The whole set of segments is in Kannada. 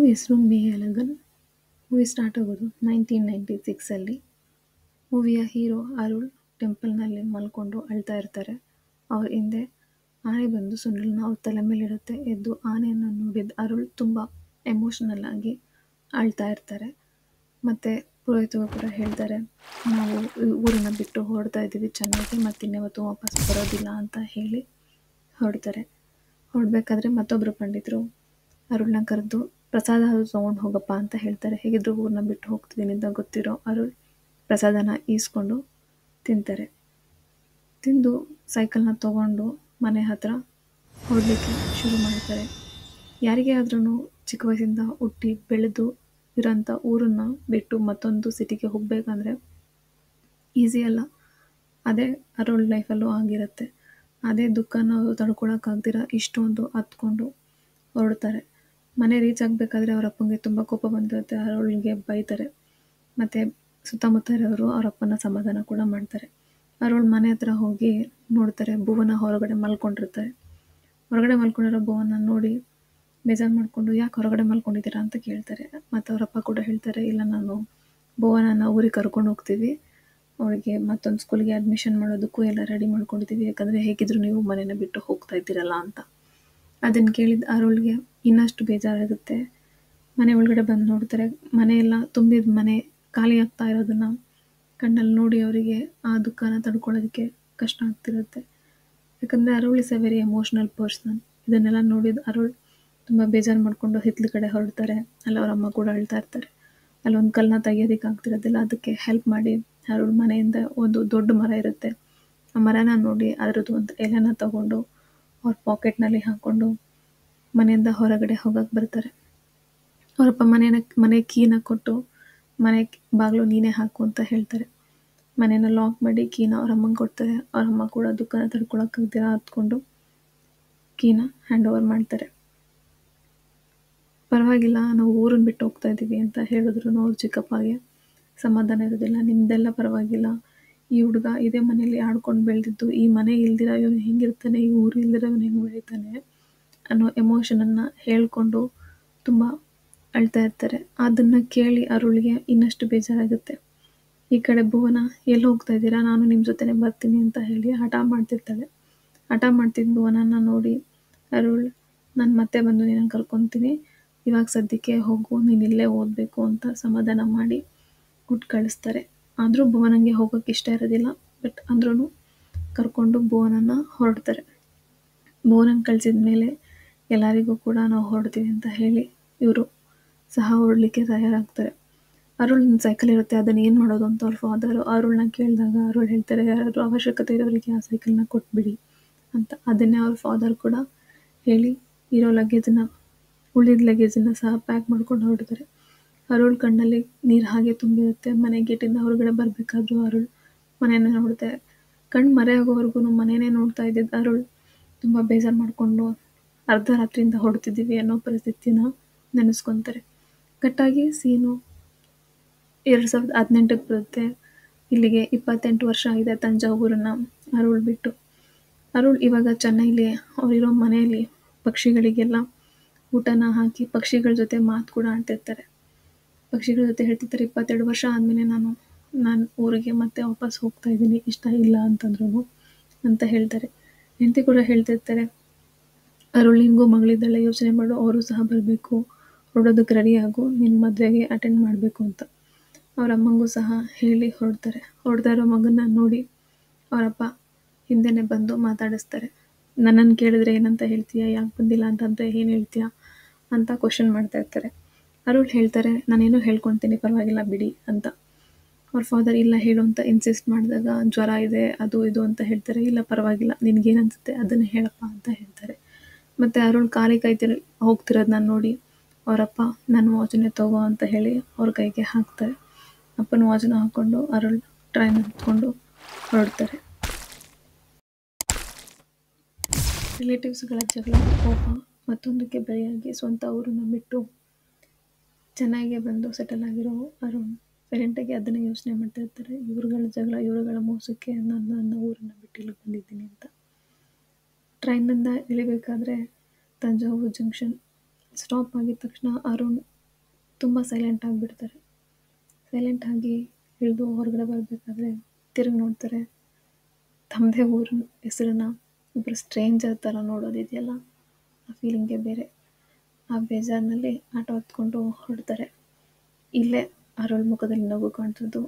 ಹೆಸರು ಮೇ ಎಲಗನ್. ಮೂವಿ ಸ್ಟಾರ್ಟ್ ಆಗೋದು 1996 ಮೂವಿಯ ಹೀರೋ ಅರುಳ್ ಟೆಂಪಲ್ನಲ್ಲಿ ಮಲ್ಕೊಂಡು ಅಳ್ತಾ ಇರ್ತಾರೆ. ಅವ್ರ ಹಿಂದೆ ಆನೆ ಬಂದು ಸುಂಡ್ರನ್ನ ಅವ್ರ ತಲೆ ಮೇಲಿರುತ್ತೆ. ಎದ್ದು ಆನೆಯನ್ನು ನೋಡಿದ ಅರುಳ್ ತುಂಬ ಎಮೋಷನಲ್ ಆಗಿ ಅಳ್ತಾ ಇರ್ತಾರೆ. ಮತ್ತೆ ಪುರೋಹಿತರು ಕೂಡ ಹೇಳ್ತಾರೆ, ನಾವು ಈ ಊರನ್ನ ಬಿಟ್ಟು ಹೊರಡ್ತಾ ಇದ್ದೀವಿ ಚೆನ್ನಾಗಿ, ಮತ್ತಿನ್ಯಾವತ್ತೂ ವಾಪಸ್ ಬರೋದಿಲ್ಲ ಅಂತ ಹೇಳಿ ಹೊರಡ್ತಾರೆ. ಹೊರಡ್ಬೇಕಾದ್ರೆ ಮತ್ತೊಬ್ಬರು ಪಂಡಿತರು ಅರುಳ್ನ ಕರೆದು ಪ್ರಸಾದ ತೊಗೊಂಡು ಹೋಗಪ್ಪ ಅಂತ ಹೇಳ್ತಾರೆ. ಹೇಗಿದ್ರು ಊರನ್ನ ಬಿಟ್ಟು ಹೋಗ್ತಿದ್ದೀನಿ ಅಂತ ಗೊತ್ತಿರೋ ಅರುಳ್ ಪ್ರಸಾದನ ಈಸ್ಕೊಂಡು ತಿಂತಾರೆ. ತಿಂದು ಸೈಕಲ್ನ ತೊಗೊಂಡು ಮನೆ ಹತ್ರ ಹೊರಡ್ಲಿಕ್ಕೆ ಶುರು ಮಾಡ್ತಾರೆ. ಯಾರಿಗೇ ಆದ್ರೂ ಚಿಕ್ಕ ವಯಸ್ಸಿಂದ ಹುಟ್ಟಿ ಬೆಳೆದು ಇರೋಂಥ ಊರನ್ನ ಬಿಟ್ಟು ಮತ್ತೊಂದು ಸಿಟಿಗೆ ಹೋಗ್ಬೇಕಂದ್ರೆ ಈಸಿ ಅಲ್ಲ. ಅದೇ ಅರುಳ್ ಲೈಫಲ್ಲೂ ಆಗಿರುತ್ತೆ. ಅದೇ ದುಃಖನ ಅವರು ತಡ್ಕೊಳಕ್ಕಾಗ್ದಿರ ಇಷ್ಟೊಂದು ಹತ್ಕೊಂಡು ಹೊರಡ್ತಾರೆ. ಮನೆ ರೀಚ್ ಆಗಬೇಕಾದ್ರೆ ಅವ್ರ ಅಪ್ಪಂಗೆ ತುಂಬ ಕೋಪ ಬಂದಿರುತ್ತೆ. ಅರುಳ್ಗೆ ಬೈತಾರೆ. ಮತ್ತು ಸುತ್ತಮುತ್ತ ಇರೋರು ಅವ್ರ ಅಪ್ಪನ ಸಮಾಧಾನ ಕೂಡ ಮಾಡ್ತಾರೆ. ಅರುಳ್ ಮನೆ ಹತ್ರ ಹೋಗಿ ನೋಡ್ತಾರೆ, ಭುವನ ಹೊರಗಡೆ ಮಲ್ಕೊಂಡಿರ್ತಾರೆ. ಹೊರಗಡೆ ಮಲ್ಕೊಂಡಿರೋ ಭುವನ ನೋಡಿ ಬೇಜಾರು ಮಾಡಿಕೊಂಡು, ಯಾಕೆ ಹೊರಗಡೆ ಮಲ್ಕೊಂಡಿದ್ದೀರಾ ಅಂತ ಕೇಳ್ತಾರೆ. ಮತ್ತು ಅವರಪ್ಪ ಕೂಡ ಹೇಳ್ತಾರೆ, ಇಲ್ಲ ನಾನು ಭುವನನ ಊರಿಗೆ ಕರ್ಕೊಂಡು ಹೋಗ್ತೀವಿ, ಅವಳಿಗೆ ಮತ್ತೊಂದು ಸ್ಕೂಲ್ಗೆ ಅಡ್ಮಿಷನ್ ಮಾಡೋದಕ್ಕೂ ಎಲ್ಲ ರೆಡಿ ಮಾಡ್ಕೊಂಡಿದ್ದೀವಿ, ಯಾಕಂದರೆ ಹೇಗಿದ್ರು ನೀವು ಮನೇನ ಬಿಟ್ಟು ಹೋಗ್ತಾ ಇದ್ದೀರಲ್ಲ ಅಂತ. ಅದನ್ನು ಕೇಳಿದ ಅರುಳ್ಗೆ ಇನ್ನಷ್ಟು ಬೇಜಾರಾಗುತ್ತೆ. ಮನೆ ಒಳಗಡೆ ಬಂದು ನೋಡ್ತಾರೆ, ಮನೆಯೆಲ್ಲ ತುಂಬಿದ ಮನೆ ಖಾಲಿ ಆಗ್ತಾ ಇರೋದನ್ನು ಕಣ್ಣಲ್ಲಿ ನೋಡಿ ಅವರಿಗೆ ಆ ದುಃಖನ ತಡ್ಕೊಳ್ಳೋದಕ್ಕೆ ಕಷ್ಟ ಆಗ್ತಿರುತ್ತೆ. ಯಾಕಂದರೆ Arul is A very emotional person. ಇದನ್ನೆಲ್ಲ ನೋಡಿದ ಅರುಳ್ ತುಂಬ ಬೇಜಾರು ಮಾಡಿಕೊಂಡು ಹಿತ್ಲ ಕಡೆ ಹೊರಡ್ತಾರೆ. ಅಲ್ಲಿ ಅವ್ರ ಅಮ್ಮ ಕೂಡ ಅಳ್ತಾ ಇರ್ತಾರೆ. ಅಲ್ಲೊಂದು ಕಲ್ಲನ್ನ ತೆಗಿಯೋದಕ್ಕೆ ಆಗ್ತಿರೋದಿಲ್ಲ. ಅದಕ್ಕೆ ಹೆಲ್ಪ್ ಮಾಡಿ ಅರುಳ್ ಮನೆಯಿಂದ ಒಂದು ದೊಡ್ಡ ಮರ ಇರುತ್ತೆ, ಆ ಮರನ ನೋಡಿ ಅದರದ್ದು ಒಂದು ಎಲೆನ ತಗೊಂಡು ಅವ್ರ ಪಾಕೆಟ್ನಲ್ಲಿ ಹಾಕ್ಕೊಂಡು ಮನೆಯಿಂದ ಹೊರಗಡೆ ಹೋಗಕ್ಕೆ ಬರ್ತಾರೆ. ಅವರಪ್ಪ ಮನೆ ಕೀನ ಕೊಟ್ಟು ಮನೆ ಬಾಗಿಲು ನೀನೇ ಹಾಕು ಅಂತ ಹೇಳ್ತಾರೆ. ಮನೇನ ಲಾಕ್ ಮಾಡಿ ಕೀನ ಅವ್ರ ಅಮ್ಮಂಗೆ ಕೊಡ್ತಾರೆ. ಅವ್ರ ಅಮ್ಮ ಕೂಡ ದುಃಖನ ತಡ್ಕೊಳಕ್ಕಾಗ್ದಿರ ಹತ್ಕೊಂಡು ಕೀನ ಹ್ಯಾಂಡ್ ಓವರ್ ಮಾಡ್ತಾರೆ. ಪರವಾಗಿಲ್ಲ, ನಾವು ಊರನ್ನ ಬಿಟ್ಟು ಹೋಗ್ತಾ ಇದ್ದೀವಿ ಅಂತ ಹೇಳಿದ್ರು ಅವ್ರ ಚಿಕ್ಕಪ್ಪಗೆ ಸಮಾಧಾನ ಇರೋದಿಲ್ಲ. ನಿಮ್ದೆಲ್ಲ ಪರವಾಗಿಲ್ಲ, ಈ ಹುಡುಗ ಇದೇ ಮನೇಲಿ ಆಡ್ಕೊಂಡು ಬೆಳೆದಿದ್ದು, ಈ ಮನೆ ಇಲ್ದಿರ ಇವನು ಹೆಂಗಿರ್ತಾನೆ, ಈ ಊರು ಇಲ್ದಿರ ಇವನು ಹೆಂಗೆ ಬೆಳೀತಾನೆ ಅನ್ನೋ ಎಮೋಷನನ್ನು ಹೇಳ್ಕೊಂಡು ತುಂಬ ಅಳ್ತಾ ಇರ್ತಾರೆ. ಅದನ್ನು ಕೇಳಿ ಅರುಳ್ಗೆ ಇನ್ನಷ್ಟು ಬೇಜಾರಾಗುತ್ತೆ. ಈ ಕಡೆ ಭುವನ, ಎಲ್ಲಿ ಹೋಗ್ತಾ ಇದ್ದೀರಾ, ನಾನು ನಿಮ್ಮ ಜೊತೆನೇ ಬರ್ತೀನಿ ಅಂತ ಹೇಳಿ ಹಠ ಮಾಡ್ತಿರ್ತಾಳೆ. ಹಠ ಮಾಡ್ತಿದ್ದ ಭುವನನ ನೋಡಿ ಅರುಳ್, ನಾನು ಮತ್ತೆ ಬಂದು ನೀನನ್ನು ಕರ್ಕೊತೀನಿ, ಇವಾಗ ಸದ್ಯಕ್ಕೆ ಹೋಗು, ನೀನು ಇಲ್ಲೇ ಓದಬೇಕು ಅಂತ ಸಮಾಧಾನ ಮಾಡಿ ಕೊಟ್ಟು ಕಳಿಸ್ತಾರೆ. ಆದರೂ ಭುವನಂಗೆ ಹೋಗೋಕ್ಕೆ ಇಷ್ಟ ಇರೋದಿಲ್ಲ. ಬಟ್ ಅಂದ್ರೂ ಕರ್ಕೊಂಡು ಭುವನನ್ನ ಹೊರಡ್ತಾರೆ. ಭುವನಂಗೆ ಕಳಿಸಿದ ಮೇಲೆ ಎಲ್ಲರಿಗೂ ಕೂಡ ನಾವು ಹೊರಡ್ತೀವಿ ಅಂತ ಹೇಳಿ ಇವರು ಸಹ ಹೊರಡಲಿಕ್ಕೆ ತಯಾರಾಗ್ತಾರೆ. ಅರುಳ್ ಸೈಕಲ್ ಇರುತ್ತೆ, ಅದನ್ನು ಏನು ಮಾಡೋದು ಅಂತ ಅವ್ರ ಫಾದರು ಅರುಳ್ನ ಕೇಳಿದಾಗ ಅರುಳ್ ಹೇಳ್ತಾರೆ, ಯಾರಾದರೂ ಅವಶ್ಯಕತೆ ಇರೋರಿಗೆ ಆ ಸೈಕಲ್ನ ಕೊಟ್ಬಿಡಿ ಅಂತ. ಅದನ್ನೇ ಅವ್ರ ಫಾದರ್ ಕೂಡ ಹೇಳಿ ಇರೋ ಉಳಿದ ಲಗೇಜನ್ನು ಸಹ ಪ್ಯಾಕ್ ಮಾಡ್ಕೊಂಡು ಹೊರಡ್ತಾರೆ. ಅರುಳ್ ಕಣ್ಣಲ್ಲಿ ನೀರು ಹಾಗೆ ತುಂಬಿರುತ್ತೆ. ಮನೆ ಗೇಟಿಂದ ಹೊರಗಡೆ ಬರಬೇಕಾದ್ರೂ ಅರುಳ್ ಮನೆಯೇ ನೋಡ್ತಾರೆ. ಕಣ್ಣು ಮರೆ ಆಗೋವರೆಗೂ ಮನೆಯೇ ನೋಡ್ತಾ ಇದ್ದಿದ್ದು ಅರುಳ್ ತುಂಬ ಬೇಜಾರು ಮಾಡಿಕೊಂಡು ಅರ್ಧ ರಾತ್ರಿಯಿಂದ ಹೊರಡ್ತಿದ್ದೀವಿ ಅನ್ನೋ ಪರಿಸ್ಥಿತಿನ ನೆನೆಸ್ಕೊತಾರೆ. ಕಟ್ಟಾಗಿ ಸೀನು 2018ಕ್ಕೆ ಬರುತ್ತೆ. ಇಲ್ಲಿಗೆ 28 ವರ್ಷ ಆಗಿದೆ ತಂಜಾವೂರನ್ನ ಅರುಳ್ ಬಿಟ್ಟು. ಅರುಳ್ ಇವಾಗ ಚೆನ್ನೈಲಿ ಅವರಿರೋ ಮನೆಯಲ್ಲಿ ಪಕ್ಷಿಗಳಿಗೆಲ್ಲ ಊಟನ ಹಾಕಿ ಪಕ್ಷಿಗಳ ಜೊತೆ ಮಾತು ಕೂಡ ಆಡ್ತಿರ್ತಾರೆ. ಪಕ್ಷಿಗಳ ಜೊತೆ ಹೇಳ್ತಿರ್ತಾರೆ, 22 ವರ್ಷ ಆದಮೇಲೆ ನಾನು ಊರಿಗೆ ಮತ್ತೆ ವಾಪಸ್ ಹೋಗ್ತಾ ಇದ್ದೀನಿ, ಇಷ್ಟ ಇಲ್ಲ ಅಂತಂದ್ರು ಅಂತ ಹೇಳ್ತಾರೆ. ಹೆಂಡತಿ ಕೂಡ ಹೇಳ್ತಿರ್ತಾರೆ, ಅರುಳ್ ನಿನಗೂ ಮಗಳಿದ್ದಾಳೆ, ಯೋಚನೆ ಮಾಡು, ಅವರು ಸಹ ಬರಬೇಕು, ಹೊರಡೋದಕ್ಕೆ ರೆಡಿ ಆಗು, ನಿನ್ನ ಮದುವೆಗೆ ಅಟೆಂಡ್ ಮಾಡಬೇಕು ಅಂತ ಅವ್ರ ಅಮ್ಮಂಗೂ ಸಹ ಹೇಳಿ ಹೊರಡ್ತಾರೆ. ಹೊರಡ್ತಾ ಇರೋ ಮಗನ್ನ ನೋಡಿ ಅವರಪ್ಪ ಹಿಂದೆನೇ ಬಂದು ಮಾತಾಡಿಸ್ತಾರೆ. ನನ್ನನ್ನು ಕೇಳಿದ್ರೆ ಏನಂತ ಹೇಳ್ತೀಯ, ಯಾಕೆ ಬಂದಿಲ್ಲ ಅಂತಂದರೆ ಏನು ಹೇಳ್ತೀಯ ಅಂತ ಕ್ವಶನ್ ಮಾಡ್ತಾ ಇರ್ತಾರೆ. ಅರುಳ್ ಹೇಳ್ತಾರೆ, ನಾನೇನೋ ಹೇಳ್ಕೊತೀನಿ, ಪರವಾಗಿಲ್ಲ ಬಿಡಿ ಅಂತ. ಅವ್ರ ಫಾದರ್ ಇಲ್ಲ ಹೇಳು ಅಂತ ಇನ್ಸಿಸ್ಟ್ ಮಾಡಿದಾಗ ಜ್ವರ ಇದೆ ಅದು ಇದು ಅಂತ ಹೇಳ್ತಾರೆ. ಇಲ್ಲ ಪರವಾಗಿಲ್ಲ, ನಿನಗೇನು ಅನಿಸುತ್ತೆ ಅದನ್ನು ಹೇಳಪ್ಪ ಅಂತ ಹೇಳ್ತಾರೆ. ಮತ್ತು ಅರುಳ್ ಕಾಲಿ ಹೋಗ್ತಿರೋದನ್ನ ನೋಡಿ ಅವರಪ್ಪ ನನ್ನ ವಾಚನ್ನೇ ತಗೋ ಅಂತ ಹೇಳಿ ಅವ್ರ ಕೈಗೆ ಹಾಕ್ತಾರೆ. ಅಪ್ಪನ ವಾಚನ ಹಾಕ್ಕೊಂಡು ಅರುಳ್ ಟ್ರೈನ್ ಹತ್ಕೊಂಡು ಹೊರಡ್ತಾರೆ. ರಿಲೇಟಿವ್ಸ್ಗಳ ಜಗಳ, ಕೋಪ ಮತ್ತೊಂದಕ್ಕೆ ಬಲಿಯಾಗಿ ಸ್ವಂತ ಊರನ್ನ ಬಿಟ್ಟು ಚೆನ್ನೈಗೆ ಬಂದು ಸೆಟಲ್ ಆಗಿರೋ ಅರುಣ್ ಪೇರೆಂಟಿಗೆ ಅದನ್ನೇ ಯೋಚನೆ ಮಾಡ್ತಾ ಇರ್ತಾರೆ. ಇವ್ರುಗಳ ಜಗಳ, ಇವ್ರುಗಳ ಮೋಸಕ್ಕೆ ನಾನು ನನ್ನ ಊರನ್ನು ಬಿಟ್ಟು ಇಲ್ಲಿಗೆ ಬಂದಿದ್ದೀನಿ ಅಂತ. ಟ್ರೈನಿಂದ ಇಳಿಬೇಕಾದ್ರೆ ತಂಜಾವೂರು ಜಂಕ್ಷನ್ ಸ್ಟಾಪ್ ಆಗಿದ ತಕ್ಷಣ ಅರುಣ್ ತುಂಬ ಸೈಲೆಂಟ್ ಆಗಿಬಿಡ್ತಾರೆ. ಸೈಲೆಂಟ್ ಆಗಿ ಇಳಿದು ಹೊರಗಡೆ ಬರಬೇಕಾದ್ರೆ ತಿರುಗಿ ನೋಡ್ತಾರೆ. ತಮ್ಮದೇ ಊರಿನ ಹೆಸರನ್ನ ಒಬ್ಬರು ಸ್ಟ್ರೇಂಜರ್ ಥರ ನೋಡೋದಿದೆಯಲ್ಲ, ಆ ಫೀಲಿಂಗೇ ಬೇರೆ. ಆ ಬೇಜಾರಿನಲ್ಲಿ ಆಟೋ ಹತ್ಕೊಂಡು ಹೊರಡ್ತಾರೆ. ಇಲ್ಲೇ ಅರುಳ್ ಮುಖದಲ್ಲಿ ನಗು ಕಾಣ್ತಿದ್ದು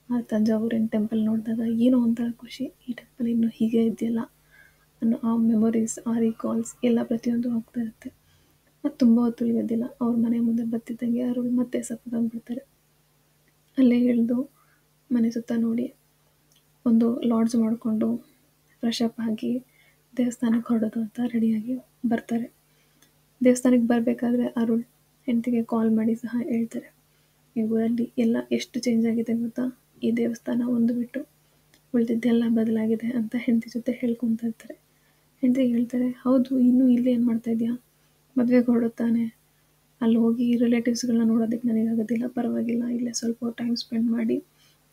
ಆ ತಂಜಾವೂರಿನ ಟೆಂಪಲ್ ನೋಡಿದಾಗ ಏನೋ ಒಂಥರ ಖುಷಿ. ಈ ಟೆಂಪಲ್ ಇನ್ನೂ ಹೀಗೆ ಇದೆಯಲ್ಲ ಅನ್ನೋ ಆ ಮೆಮೊರೀಸ್, ಆ ರೀಕಾಲ್ಸ್ ಎಲ್ಲ ಪ್ರತಿಯೊಂದು ಹೋಗ್ತಾ ಇರುತ್ತೆ. ಮತ್ತು ತುಂಬ ಹೊತ್ತು ಉಳಿಯೋದಿಲ್ಲ. ಅವ್ರ ಮನೆ ಮುಂದೆ ಬರ್ತಿದ್ದಂಗೆ ಅರುಳ್ ಮತ್ತೆ ಸಪ್ಪಗಾಗ್ಬಿಡ್ತಾರೆ. ಅಲ್ಲೇ ಇಳಿದು ಮನೆ ಸುತ್ತ ನೋಡಿ ಒಂದು ಲಾಡ್ಜ್ ಮಾಡಿಕೊಂಡು ಫ್ರೆಶ್ ಅಪ್ ಆಗಿ ದೇವಸ್ಥಾನಕ್ಕೆ ಹೊರಡೋದು ಅಂತ ರೆಡಿಯಾಗಿ ಬರ್ತಾರೆ. ದೇವಸ್ಥಾನಕ್ಕೆ ಬರಬೇಕಾದ್ರೆ ಅರುಳ್ ಹೆಂಡತಿಗೆ ಕಾಲ್ ಮಾಡಿ ಸಹ ಹೇಳ್ತಾರೆ, ಈ ಊರಲ್ಲಿ ಎಲ್ಲ ಎಷ್ಟು ಚೇಂಜ್ ಆಗಿದೆ ಗೊತ್ತಾ, ಈ ದೇವಸ್ಥಾನ ಒಂದು ಬಿಟ್ಟು ಉಳಿದಿದ್ದೆಲ್ಲ ಬದಲಾಗಿದೆ ಅಂತ ಹೆಂಡತಿ ಜೊತೆ ಹೇಳ್ಕೊತಾ ಇರ್ತಾರೆ. ಹೆಂಡತಿ ಹೇಳ್ತಾರೆ, ಹೌದು, ಇನ್ನೂ ಇಲ್ಲಿ ಏನು ಮಾಡ್ತಾ ಇದೆಯಾ, ಮದುವೆಗೆ ಹೊರಡುತ್ತಾನೆ, ಅಲ್ಲಿ ಹೋಗಿ ರಿಲೇಟಿವ್ಸ್ಗಳನ್ನ ನೋಡೋದಕ್ಕೆ ನನಗಾಗೋದಿಲ್ಲ, ಪರವಾಗಿಲ್ಲ, ಇಲ್ಲೇ ಸ್ವಲ್ಪ ಟೈಮ್ ಸ್ಪೆಂಡ್ ಮಾಡಿ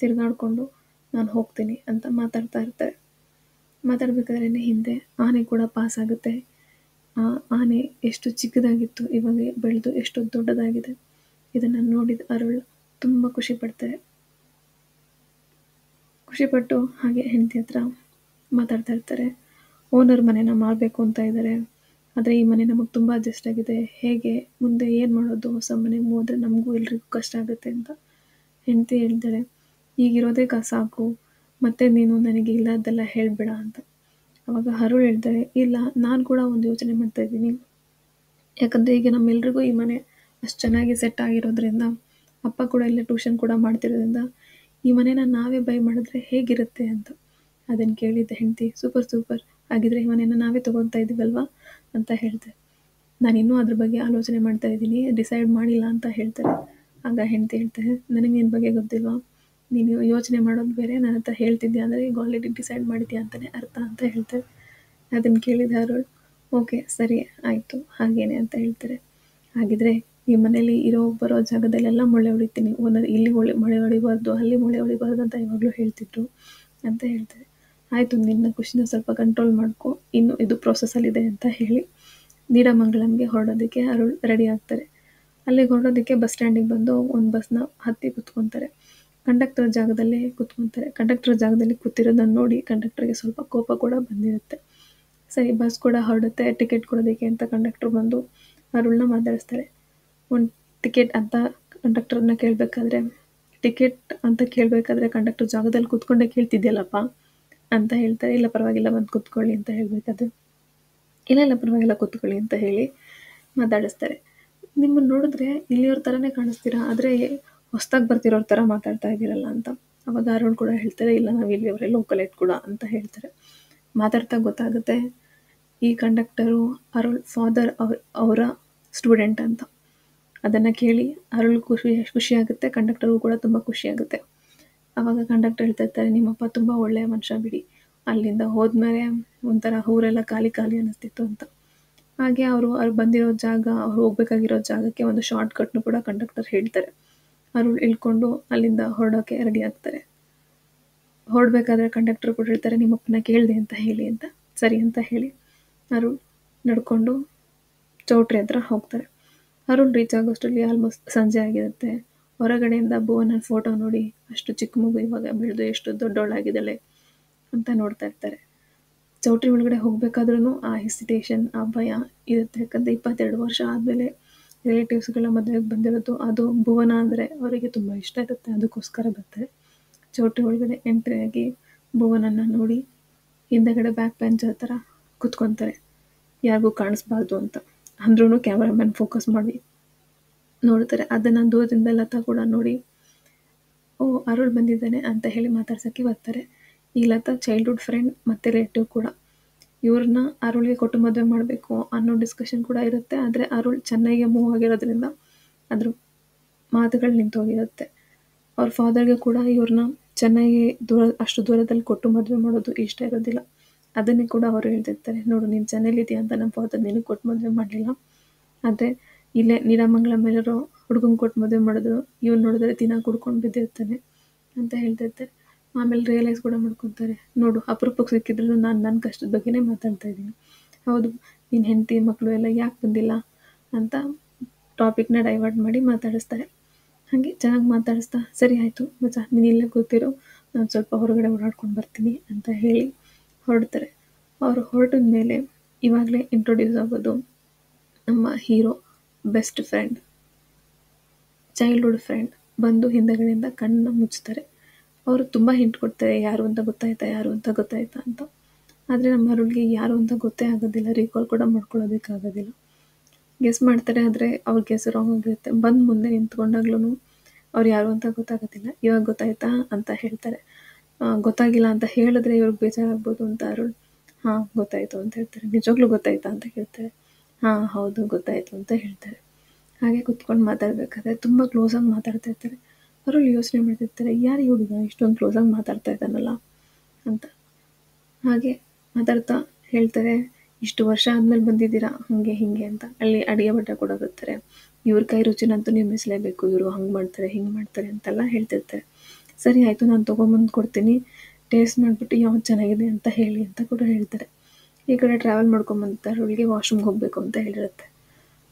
ತಿರುಗಾಡಿಕೊಂಡು ನಾನು ಹೋಗ್ತೀನಿ ಅಂತ ಮಾತಾಡ್ತಾ ಇರ್ತಾರೆ. ಮಾತಾಡ್ಬೇಕಾದ್ರೆ ಹಿಂದೆ ಆನೆ ಕೂಡ ಪಾಸ್ ಆಗುತ್ತೆ. ಆ ಆನೆ ಎಷ್ಟು ಚಿಕ್ಕದಾಗಿತ್ತು, ಇವಾಗ ಬೆಳೆದು ಎಷ್ಟು ದೊಡ್ಡದಾಗಿದೆ. ಇದನ್ನು ನೋಡಿದ ಅರುಳ್ ತುಂಬ ಖುಷಿಪಡ್ತಾರೆ. ಖುಷಿಪಟ್ಟು ಹಾಗೆ ಹೆಂಡತಿ ಹತ್ರ ಮಾತಾಡ್ತಾ ಇರ್ತಾರೆ. ಓನರ್ ಮನೆನ ಮಾಡಬೇಕು ಅಂತ ಇದ್ದಾರೆ, ಆದರೆ ಈ ಮನೆ ನಮಗೆ ತುಂಬ ಅಡ್ಜಸ್ಟ್ ಆಗಿದೆ, ಹೇಗೆ ಮುಂದೆ ಏನು ಮಾಡೋದು, ಹೊಸ ಮನೆಗೆ ಹೋದರೆ ನಮಗೂ ಎಲ್ರಿಗೂ ಕಷ್ಟ ಆಗುತ್ತೆ ಅಂತ. ಹೆಂಡತಿ ಹೇಳ್ತಾರೆ, ಈಗಿರೋದೇ ಸಾಕು, ಮತ್ತೆ ನೀನು ನನಗೆ ಇಲ್ಲದೆಲ್ಲ ಹೇಳಬೇಡ ಅಂತ. ಅವಾಗ ಅರುಳ್ ಹೇಳ್ತಾರೆ, ಇಲ್ಲ, ನಾನು ಕೂಡ ಒಂದು ಯೋಚನೆ ಮಾಡ್ತಾ ಇದ್ದೀನಿ. ಯಾಕಂದರೆ ಈಗ ನಮ್ಮೆಲ್ರಿಗೂ ಈ ಮನೆ ಅಷ್ಟು ಚೆನ್ನಾಗಿ ಸೆಟ್ ಆಗಿರೋದ್ರಿಂದ, ಅಪ್ಪ ಕೂಡ ಇಲ್ಲೇ ಟ್ಯೂಷನ್ ಕೂಡ ಮಾಡ್ತಿರೋದ್ರಿಂದ ಈ ಮನೇನ ನಾವೇ ಬೈ ಮಾಡಿದ್ರೆ ಹೇಗಿರುತ್ತೆ ಅಂತ. ಅದನ್ನು ಕೇಳಿದ್ದೆ ಹೆಂಡತಿ, ಸೂಪರ್ ಸೂಪರ್, ಹಾಗಿದ್ರೆ ಈ ಮನೇನ ನಾವೇ ತೊಗೊತಾ ಇದ್ದೀವಲ್ವಾ ಅಂತ ಹೇಳ್ತಾರೆ. ನಾನಿನ್ನೂ ಅದ್ರ ಬಗ್ಗೆ ಆಲೋಚನೆ ಮಾಡ್ತಾ ಇದ್ದೀನಿ, ಡಿಸೈಡ್ ಮಾಡಿಲ್ಲ ಅಂತ ಹೇಳ್ತಾರೆ. ಆಗ ಹೆಂಡತಿ ಹೇಳ್ತಾರೆ, ನನಗೆ ನಿನ್ನ ಬಗ್ಗೆ ಗೊತ್ತಿಲ್ವಾ, ನೀನು ಯೋಚನೆ ಮಾಡೋದು ಬೇರೆ, ನನ್ನ ಹತ್ರ ಹೇಳ್ತಿದ್ಯಾ ಅಂದರೆ ಈಗ ಆಲ್ರೆಡಿ ಡಿಸೈಡ್ ಮಾಡಿದ್ಯಾ ಅಂತಲೇ ಅರ್ಥ ಅಂತ ಹೇಳ್ತಾರೆ. ಅದನ್ನು ಕೇಳಿದ ಅರುಳ್, ಓಕೆ ಸರಿ ಆಯಿತು ಹಾಗೇನೆ ಅಂತ ಹೇಳ್ತಾರೆ. ಹಾಗಿದ್ರೆ ಈ ಮನೇಲಿ ಬರೋ ಜಾಗದಲ್ಲೆಲ್ಲ ಮೊಳೆ ಹೊಡಿತೀನಿ, ಓನರ್ ಇಲ್ಲಿ ಮೊಳೆ ಹೊಡಿಬಾರ್ದು, ಅಲ್ಲಿ ಮೊಳೆ ಹೊಡಿಬಾರ್ದು ಅಂತ ಇವಾಗಲೂ ಹೇಳ್ತಿದ್ರು ಅಂತ ಹೇಳ್ತಾರೆ. ಆಯಿತು, ನಿನ್ನ ಖುಷಿನ ಸ್ವಲ್ಪ ಕಂಟ್ರೋಲ್ ಮಾಡ್ಕೊ, ಇನ್ನು ಇದು ಪ್ರೊಸೆಸಲ್ಲಿದೆ ಅಂತ ಹೇಳಿ ನೀಡಮಂಗಲಂಗೆ ಹೊರಡೋದಕ್ಕೆ ಅರುಳ್ ರೆಡಿ ಆಗ್ತಾರೆ. ಅಲ್ಲಿಗೆ ಹೊರಡೋದಕ್ಕೆ ಬಸ್ ಸ್ಟ್ಯಾಂಡಿಗೆ ಬಂದು ಒಂದು ಬಸ್ನ ಹತ್ತಿ ಕುತ್ಕೊತಾರೆ. ಕಂಡಕ್ಟರ್ ಜಾಗದಲ್ಲಿ ಕೂತಿರೋದನ್ನು ನೋಡಿ ಕಂಡಕ್ಟರ್ಗೆ ಸ್ವಲ್ಪ ಕೋಪ ಕೂಡ ಬಂದಿರುತ್ತೆ. ಸರಿ, ಬಸ್ ಕೂಡ ಹೊರಡುತ್ತೆ. ಟಿಕೆಟ್ ಕೊಡೋದಕ್ಕೆ ಅಂತ ಕಂಡಕ್ಟರ್ ಬಂದು ಅರುಳನ್ನ ಮಾತಾಡಿಸ್ತಾರೆ. ಒಂದು ಟಿಕೆಟ್ ಅಂತ ಕಂಡಕ್ಟರ್ನ ಟಿಕೆಟ್ ಅಂತ ಕೇಳಬೇಕಾದ್ರೆ ಕಂಡಕ್ಟರ್ ಜಾಗದಲ್ಲಿ ಕೂತ್ಕೊಂಡೇ ಕೇಳ್ತಿದ್ಯಲ್ಲಪ್ಪ ಅಂತ ಹೇಳ್ತಾರೆ. ಇಲ್ಲ ಪರವಾಗಿಲ್ಲ, ಬಂದು ಕೂತ್ಕೊಳ್ಳಿ ಅಂತ ಹೇಳಬೇಕಾದ್ರೆ ಇಲ್ಲ ಪರವಾಗಿಲ್ಲ ಕೂತ್ಕೊಳ್ಳಿ ಅಂತ ಹೇಳಿ ಮಾತಾಡಿಸ್ತಾರೆ. ನಿಮ್ಮನ್ನು ನೋಡಿದ್ರೆ ಇಲ್ಲಿಯವ್ರ ಥರನೇ ಕಾಣಿಸ್ತೀರಾ, ಆದರೆ ಹೊಸ್ದಾಗಿ ಬರ್ತಿರೋರ ಥರ ಮಾತಾಡ್ತಾ ಇದ್ದೀರಲ್ಲ ಅಂತ. ಅವಾಗ ಅರುಣ್ ಕೂಡ ಹೇಳ್ತಾರೆ, ಇಲ್ಲ ನಾವು ಇಲ್ಲಿಯವರೇ ಲೋಕಲೇಟ್ ಕೂಡ ಅಂತ ಹೇಳ್ತಾರೆ. ಮಾತಾಡ್ತಾ ಗೊತ್ತಾಗುತ್ತೆ ಈ ಕಂಡಕ್ಟರು ಅರುಳ್ ಫಾದರ್ ಅವರ ಸ್ಟೂಡೆಂಟ್ ಅಂತ. ಅದನ್ನು ಕೇಳಿ ಅರುಳ್ ಖುಷಿಯಾಗುತ್ತೆ, ಕಂಡಕ್ಟರ್ಗೂ ಕೂಡ ತುಂಬ ಖುಷಿಯಾಗುತ್ತೆ. ಆವಾಗ ಕಂಡಕ್ಟರ್ ಹೇಳ್ತಾ ಇರ್ತಾರೆ, ನಿಮ್ಮಪ್ಪ ತುಂಬ ಒಳ್ಳೆಯ ಮನುಷ್ಯ ಬಿಡಿ, ಅಲ್ಲಿಂದ ಹೋದ್ಮೇಲೆ ಒಂಥರ ಊರೆಲ್ಲ ಖಾಲಿ ಅನ್ನಿಸ್ತಿತ್ತು ಅಂತ. ಹಾಗೆ ಅವರು ಬಂದಿರೋ ಜಾಗ, ಅವ್ರು ಹೋಗ್ಬೇಕಾಗಿರೋ ಜಾಗಕ್ಕೆ ಒಂದು ಶಾರ್ಟ್ ಕಟ್ನು ಕೂಡ ಕಂಡಕ್ಟರ್ ಹೇಳ್ತಾರೆ. ಅರುಳ್ ಇಳ್ಕೊಂಡು ಅಲ್ಲಿಂದ ಹೊರಡೋಕ್ಕೆ ರೆಡಿ ಆಗ್ತಾರೆ. ಹೊರಡ್ಬೇಕಾದ್ರೆ ಕಂಡಕ್ಟರ್ ಕೂಡ ಹೇಳ್ತಾರೆ, ನಿಮ್ಮಪ್ಪನ ಕೇಳಿದೆ ಅಂತ ಹೇಳಿ ಅಂತ. ಸರಿ ಅಂತ ಹೇಳಿ ಅರುಳ್ ನಡ್ಕೊಂಡು ಚೌಟ್ರಿ ಹತ್ರ ಹೋಗ್ತಾರೆ. ಅರುಳ್ ರೀಚ್ ಆಗೋಷ್ಟರಲ್ಲಿ ಆಲ್ಮೋಸ್ಟ್ ಸಂಜೆ ಆಗಿರುತ್ತೆ. ಹೊರಗಡೆಯಿಂದ ಭುವನನ ಫೋಟೋ ನೋಡಿ, ಅಷ್ಟು ಚಿಕ್ಕ ಮಗು ಇವಾಗ ಬೆಳೆದು ಎಷ್ಟು ದೊಡ್ಡವಳಾಗಿದ್ದಾಳೆ ಅಂತ ನೋಡ್ತಾ ಇರ್ತಾರೆ. ಚೌಟ್ರಿ ಒಳಗಡೆ ಹೋಗ್ಬೇಕಾದ್ರೂ ಆ ಹೆಸಿಟೇಷನ್, ಆ ಭಯ ಇರುತ್ತೆ. ಯಾಕಂದರೆ 22 ವರ್ಷ ಆದಮೇಲೆ ರಿಲೇಟಿವ್ಸ್ಗಳ ಮದುವೆಗೆ ಬಂದಿರೋದು, ಅದು ಭುವನ ಅಂದರೆ ಅವರಿಗೆ ತುಂಬ ಇಷ್ಟ ಇರುತ್ತೆ, ಅದಕ್ಕೋಸ್ಕರ ಬರ್ತಾರೆ. ಚೌಟ್ರಿ ಒಳಗಡೆ ಎಂಟ್ರಿ ಆಗಿ ಭುವನನ್ನು ನೋಡಿ ಹಿಂದೆಗಡೆ ಬ್ಯಾಕ್ ಬೆಂಚ್ ಥರ ಕೂತ್ಕೊತಾರೆ, ಯಾರಿಗೂ ಕಾಣಿಸ್ಬಾರ್ದು ಅಂತ. ಅಂದ್ರೂ ಕ್ಯಾಮ್ರಾಮನ್ ಫೋಕಸ್ ಮಾಡಿ ನೋಡ್ತಾರೆ. ಅದನ್ನು ದೂರದಿಂದ ಲತಾ ಕೂಡ ನೋಡಿ, ಓ ಅರುಳ್ ಬಂದಿದ್ದಾನೆ ಅಂತ ಹೇಳಿ ಮಾತಾಡ್ಸೋಕ್ಕೆ ಬರ್ತಾರೆ. ಈ ಲತಾ ಚೈಲ್ಡ್ಹುಡ್ ಫ್ರೆಂಡ್ ಮತ್ತು ರಿಲೇಟಿವ್ ಕೂಡ. ಇವ್ರನ್ನ ಅರುಳ್ಗೆ ಕೊಟ್ಟು ಮದುವೆ ಮಾಡಬೇಕು ಅನ್ನೋ ಡಿಸ್ಕಷನ್ ಕೂಡ ಇರುತ್ತೆ. ಆದರೆ ಅರುಳ್ ಚೆನ್ನೈಗೆ ಮೂವ್ ಆಗಿರೋದ್ರಿಂದ ಅದ್ರ ಮಾತುಗಳು ನಿಂತೋಗಿರುತ್ತೆ. ಅವ್ರ ಫಾದರ್ಗೆ ಕೂಡ ಇವ್ರನ್ನ ಚೆನ್ನೈಗೆ ಅಷ್ಟು ದೂರದಲ್ಲಿ ಕೊಟ್ಟು ಮದುವೆ ಮಾಡೋದು ಇಷ್ಟ ಇರೋದಿಲ್ಲ. ಅದನ್ನೇ ಕೂಡ ಅವರು ಹೇಳ್ತಿರ್ತಾರೆ, ನೋಡು ನೀನು ಚೆನ್ನೈಲಿದೆಯಾ ಅಂತ ನಮ್ಮ ಫಾದರ್ ನಿನಗೆ ಕೊಟ್ಟು ಮದುವೆ ಮಾಡಲಿಲ್ಲ, ಆದರೆ ಇಲ್ಲೇ ನೀಡಮಂಗಲ ಮೇಲಿರೋ ಹುಡುಗಂಗೆ ಕೊಟ್ಟು ಮದುವೆ ಮಾಡಿದ್ರು, ಇವ್ನು ನೋಡಿದ್ರೆ ದಿನ ಕುಡ್ಕೊಂಡು ಬಿದ್ದಿರ್ತಾನೆ ಅಂತ ಹೇಳ್ತಿರ್ತಾರೆ. ಆಮೇಲೆ ರಿಯಲೈಸ್ ಕೂಡ ಮಾಡ್ಕೊತಾರೆ, ನೋಡು ಅಪರೂಪಕ್ಕೆ ಸಿಕ್ಕಿದ್ರು ನಾನು ನನ್ನ ಕಷ್ಟದ ಬಗ್ಗೆನೇ ಮಾತಾಡ್ತಾ ಇದ್ದೀನಿ, ಹೌದು ನಿನ್ನ ಹೆಂಡತಿ ಮಕ್ಕಳು ಎಲ್ಲ ಯಾಕೆ ಬಂದಿಲ್ಲ ಅಂತ ಟಾಪಿಕ್ನ ಡೈವರ್ಟ್ ಮಾಡಿ ಮಾತಾಡಿಸ್ತಾರೆ. ಹಾಗೆ ಚೆನ್ನಾಗಿ ಮಾತಾಡಿಸ್ತಾ ಸರಿ ಆಯಿತು ಮಚ್ಚ ನೀನು ಇಲ್ಲೇ ಕೂತಿರು, ನಾನು ಸ್ವಲ್ಪ ಹೊರಗಡೆ ಓಡಾಡ್ಕೊಂಡು ಬರ್ತೀನಿ ಅಂತ ಹೇಳಿ ಹೊರಡ್ತಾರೆ. ಅವರು ಹೊರಟಿದ ಮೇಲೆ ಇವಾಗಲೇ ಇಂಟ್ರೊಡ್ಯೂಸ್ ಆಗೋದು ನಮ್ಮ hero best friend, childhood friend ಬಂದು ಹಿಂದೆಗಡೆಯಿಂದ ಕಣ್ಣನ್ನ ಮುಚ್ತಾರೆ. ಅವರು ತುಂಬ ಹಿಂಟ್ ಕೊಡ್ತಾರೆ, ಯಾರು ಅಂತ ಗೊತ್ತಾಯ್ತಾ ಅಂತ. ಆದರೆ ನಮ್ಮ ಅರುಳ್ಗೆ ಯಾರು ಅಂತ ಗೊತ್ತೇ ಆಗೋದಿಲ್ಲ, ರೀಕಾಲ್ ಕೂಡ ಮಾಡ್ಕೊಳ್ಳೋದಕ್ಕಾಗೋದಿಲ್ಲ. ಗೆಸ್ ಮಾಡ್ತಾರೆ, ಆದರೆ ಅವ್ರ ಗೆಸ್ ರಾಂಗ್ ಆಗಿರುತ್ತೆ. ಬಂದು ಮುಂದೆ ನಿಂತ್ಕೊಂಡಾಗ್ಲೂ ಅವ್ರು ಯಾರು ಅಂತ ಗೊತ್ತಾಗೋದಿಲ್ಲ. ಇವಾಗ ಗೊತ್ತಾಯ್ತಾ ಅಂತ ಹೇಳ್ತಾರೆ. ಗೊತ್ತಾಗಿಲ್ಲ ಅಂತ ಹೇಳಿದ್ರೆ ಇವ್ರಿಗೆ ಬೇಜಾರಾಗ್ಬೋದು ಅಂತ ಅರುಳ್ ಹಾಂ ಗೊತ್ತಾಯಿತು ಅಂತ ಹೇಳ್ತಾರೆ. ನಿಜವಾಗ್ಲೂ ಗೊತ್ತಾಯ್ತಾ ಅಂತ ಕೇಳ್ತಾರೆ. ಹಾಂ ಹೌದು ಗೊತ್ತಾಯಿತು ಅಂತ ಹೇಳ್ತಾರೆ. ಹಾಗೆ ಕುತ್ಕೊಂಡು ಮಾತಾಡಬೇಕಾದ್ರೆ ತುಂಬ ಕ್ಲೋಸಾಗಿ ಮಾತಾಡ್ತಾ ಇರ್ತಾರೆ. ಅರುಳ್ ಯೋಚನೆ ಮಾಡ್ತಿರ್ತಾರೆ, ಯಾರು ಈ ಹುಡುಗ ಇಷ್ಟೊಂದು ಕ್ಲೋಸಾಗಿ ಮಾತಾಡ್ತಾ ಇದ್ದಾನಲ್ಲ ಅಂತ. ಹಾಗೆ ಮಾತಾಡ್ತಾ ಹೇಳ್ತಾರೆ, ಇಷ್ಟು ವರ್ಷ ಆದಮೇಲೆ ಬಂದಿದ್ದೀರಾ ಹಾಗೆ ಹೀಗೆ ಅಂತ. ಅಲ್ಲಿ ಅಡುಗೆ ಭಟ್ಟ ಕೂಡ ಬರ್ತಾರೆ. ಇವ್ರ ಕೈ ರುಚಿನಂತೂ ನೀವು ಮೆಚ್ಚಲೇಬೇಕು, ಇವರು ಹಂಗೆ ಮಾಡ್ತಾರೆ ಹಿಂಗೆ ಮಾಡ್ತಾರೆ ಅಂತೆಲ್ಲ ಹೇಳ್ತಿರ್ತಾರೆ. ಸರಿ ಆಯಿತು ನಾನು ತೊಗೊಂಬಂದು ಕೊಡ್ತೀನಿ, ಟೇಸ್ಟ್ ಮಾಡಿಬಿಟ್ಟು ಯಾವ್ದು ಚೆನ್ನಾಗಿದೆ ಅಂತ ಹೇಳಿ ಅಂತ ಕೂಡ ಹೇಳ್ತಾರೆ. ಈ ಕಡೆ ಟ್ರಾವೆಲ್ ಮಾಡ್ಕೊಂಬಂದಿರ್ತಾರೆ, ಅವಳಿಗೆ ವಾಶ್ರೂಮ್ಗೆ ಹೋಗಬೇಕು ಅಂತ ಹೇಳಿರುತ್ತೆ.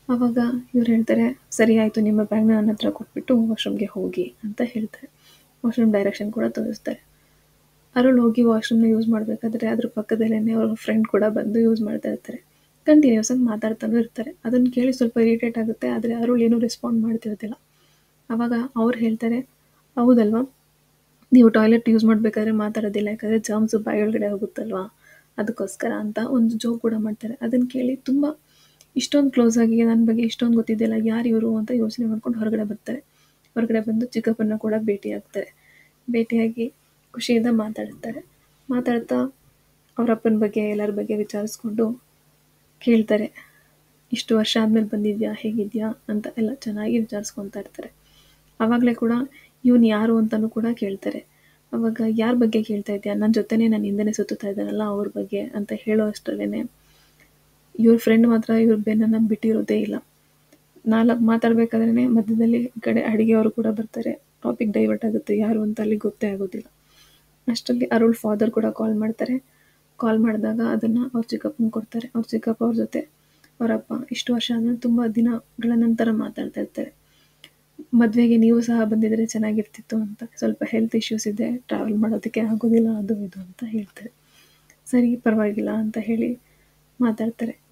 ಆವಾಗ ಇವ್ರು ಹೇಳ್ತಾರೆ, ಸರಿ ಆಯಿತು ನಿಮ್ಮ ಬ್ಯಾಗ್ನ ನನ್ನ ಹತ್ರ ಕೊಟ್ಬಿಟ್ಟು ವಾಶ್ರೂಮ್ಗೆ ಹೋಗಿ ಅಂತ ಹೇಳ್ತಾರೆ. ವಾಶ್ರೂಮ್ ಡೈರೆಕ್ಷನ್ ಕೂಡ ತೋರಿಸ್ತಾರೆ. ಅರುಳ್ ಹೋಗಿ ವಾಶ್ರೂಮ್ನ ಯೂಸ್ ಮಾಡಬೇಕಾದ್ರೆ ಅದ್ರ ಪಕ್ಕದಲ್ಲೇ ಅವ್ರ ಫ್ರೆಂಡ್ ಕೂಡ ಬಂದು ಯೂಸ್ ಮಾಡ್ತಾ ಇರ್ತಾರೆ. ಕಂಟಿನ್ಯೂಸ್ ಆಗಿ ಮಾತಾಡ್ತಾನೂ ಇರ್ತಾರೆ. ಅದನ್ನು ಕೇಳಿ ಸ್ವಲ್ಪ ಇರಿಟೇಟ್ ಆಗುತ್ತೆ, ಆದರೆ ಅರುಳ್ ಏನೂ ರೆಸ್ಪಾಂಡ್ ಮಾಡ್ತಿರೋದಿಲ್ಲ. ಆವಾಗ ಅವ್ರು ಹೇಳ್ತಾರೆ, ಹೌದಲ್ವಾ ನೀವು ಟಾಯ್ಲೆಟ್ ಯೂಸ್ ಮಾಡಬೇಕಾದ್ರೆ ಮಾತಾಡೋದಿಲ್ಲ, ಯಾಕಂದರೆ ಜರ್ಮ್ಸು ಬಾಯೊಳಗಡೆ ಹೋಗುತ್ತಲ್ವಾ ಅದಕ್ಕೋಸ್ಕರ ಅಂತ ಒಂದು ಜೋಕ್ ಕೂಡ ಮಾಡ್ತಾರೆ. ಅದನ್ನು ಕೇಳಿ ತುಂಬ ಇಷ್ಟೊಂದು ಕ್ಲೋಸ್ ಆಗಿ ನನ್ನ ಬಗ್ಗೆ ಇಷ್ಟೊಂದು ಗೊತ್ತಿದೆಯಲ್ಲ, ಯಾರು ಇವರು ಅಂತ ಯೋಚನೆ ಮಾಡ್ಕೊಂಡು ಹೊರಗಡೆ ಬರ್ತಾರೆ. ಹೊರಗಡೆ ಬಂದು ಚಿಕ್ಕಪ್ಪನ ಕೂಡ ಭೇಟಿಯಾಗ್ತಾರೆ. ಭೇಟಿಯಾಗಿ ಖುಷಿಯಿಂದ ಮಾತಾಡ್ತಾ ಅವ್ರ ಅಪ್ಪನ ಬಗ್ಗೆ ಎಲ್ಲರ ಬಗ್ಗೆ ವಿಚಾರಿಸ್ಕೊಂಡು ಕೇಳ್ತಾರೆ, ಇಷ್ಟು ವರ್ಷ ಆದಮೇಲೆ ಬಂದಿದ್ಯಾ ಹೇಗಿದ್ಯಾ ಅಂತ ಎಲ್ಲ ಚೆನ್ನಾಗಿ ವಿಚಾರಿಸ್ಕೊತಾ ಇರ್ತಾರೆ. ಆವಾಗಲೇ ಕೂಡ ಇವನು ಯಾರು ಅಂತಲೂ ಕೂಡ ಕೇಳ್ತಾರೆ. ಅವಾಗ ಯಾರ ಬಗ್ಗೆ ಕೇಳ್ತಾ ಇದೆಯಾ, ನನ್ನ ಜೊತೆನೇ ನನ್ನ ಹಿಂದೆನೇ ಸುತ್ತುತ್ತಾ ಇದ್ದಾನಲ್ಲ ಅವ್ರ ಬಗ್ಗೆ ಅಂತ ಹೇಳೋ ಅಷ್ಟರಲ್ಲೇ ಇವ್ರ ಫ್ರೆಂಡ್ ಮಾತ್ರ ಇವ್ರ ಬೆನ್ನನ್ನು ಬಿಟ್ಟಿರೋದೇ ಇಲ್ಲ. ಮಾತಾಡಬೇಕಾದ್ರೆ ಮಧ್ಯದಲ್ಲಿ ಈ ಕಡೆ ಅಡುಗೆಯವರು ಕೂಡ ಬರ್ತಾರೆ. ಟಾಪಿಕ್ ಡೈವರ್ಟ್ ಆಗುತ್ತೆ, ಯಾರು ಅಂತ ಅಲ್ಲಿ ಗೊತ್ತೇ ಆಗೋದಿಲ್ಲ. ಅಷ್ಟರಲ್ಲಿ ಅರುಳ್ ಫಾದರ್ ಕೂಡ ಕಾಲ್ ಮಾಡ್ತಾರೆ. ಕಾಲ್ ಮಾಡಿದಾಗ ಅದನ್ನು ಅವ್ರ ಚಿಕ್ಕಪ್ಪನ ಕೊಡ್ತಾರೆ. ಅವ್ರ ಚಿಕ್ಕಪ್ಪ ಅವ್ರ ಜೊತೆ ಅವರಪ್ಪ ಇಷ್ಟು ವರ್ಷ ಆದಮೇಲೆ ತುಂಬ ದಿನಗಳ ನಂತರ ಮಾತಾಡ್ತಾ ಇರ್ತಾರೆ. ಮದುವೆಗೆ ನೀವು ಸಹ ಬಂದಿದ್ರೆ ಚೆನ್ನಾಗಿರ್ತಿತ್ತು ಅಂತ, ಸ್ವಲ್ಪ ಹೆಲ್ತ್ ಇಶ್ಯೂಸ್ ಇದೆ, ಟ್ರಾವೆಲ್ ಮಾಡೋದಕ್ಕೆ ಆಗೋದಿಲ್ಲ ಅದು ಇದು ಅಂತ ಹೇಳ್ತಾರೆ. ಸರಿ ಪರವಾಗಿಲ್ಲ ಅಂತ ಹೇಳಿ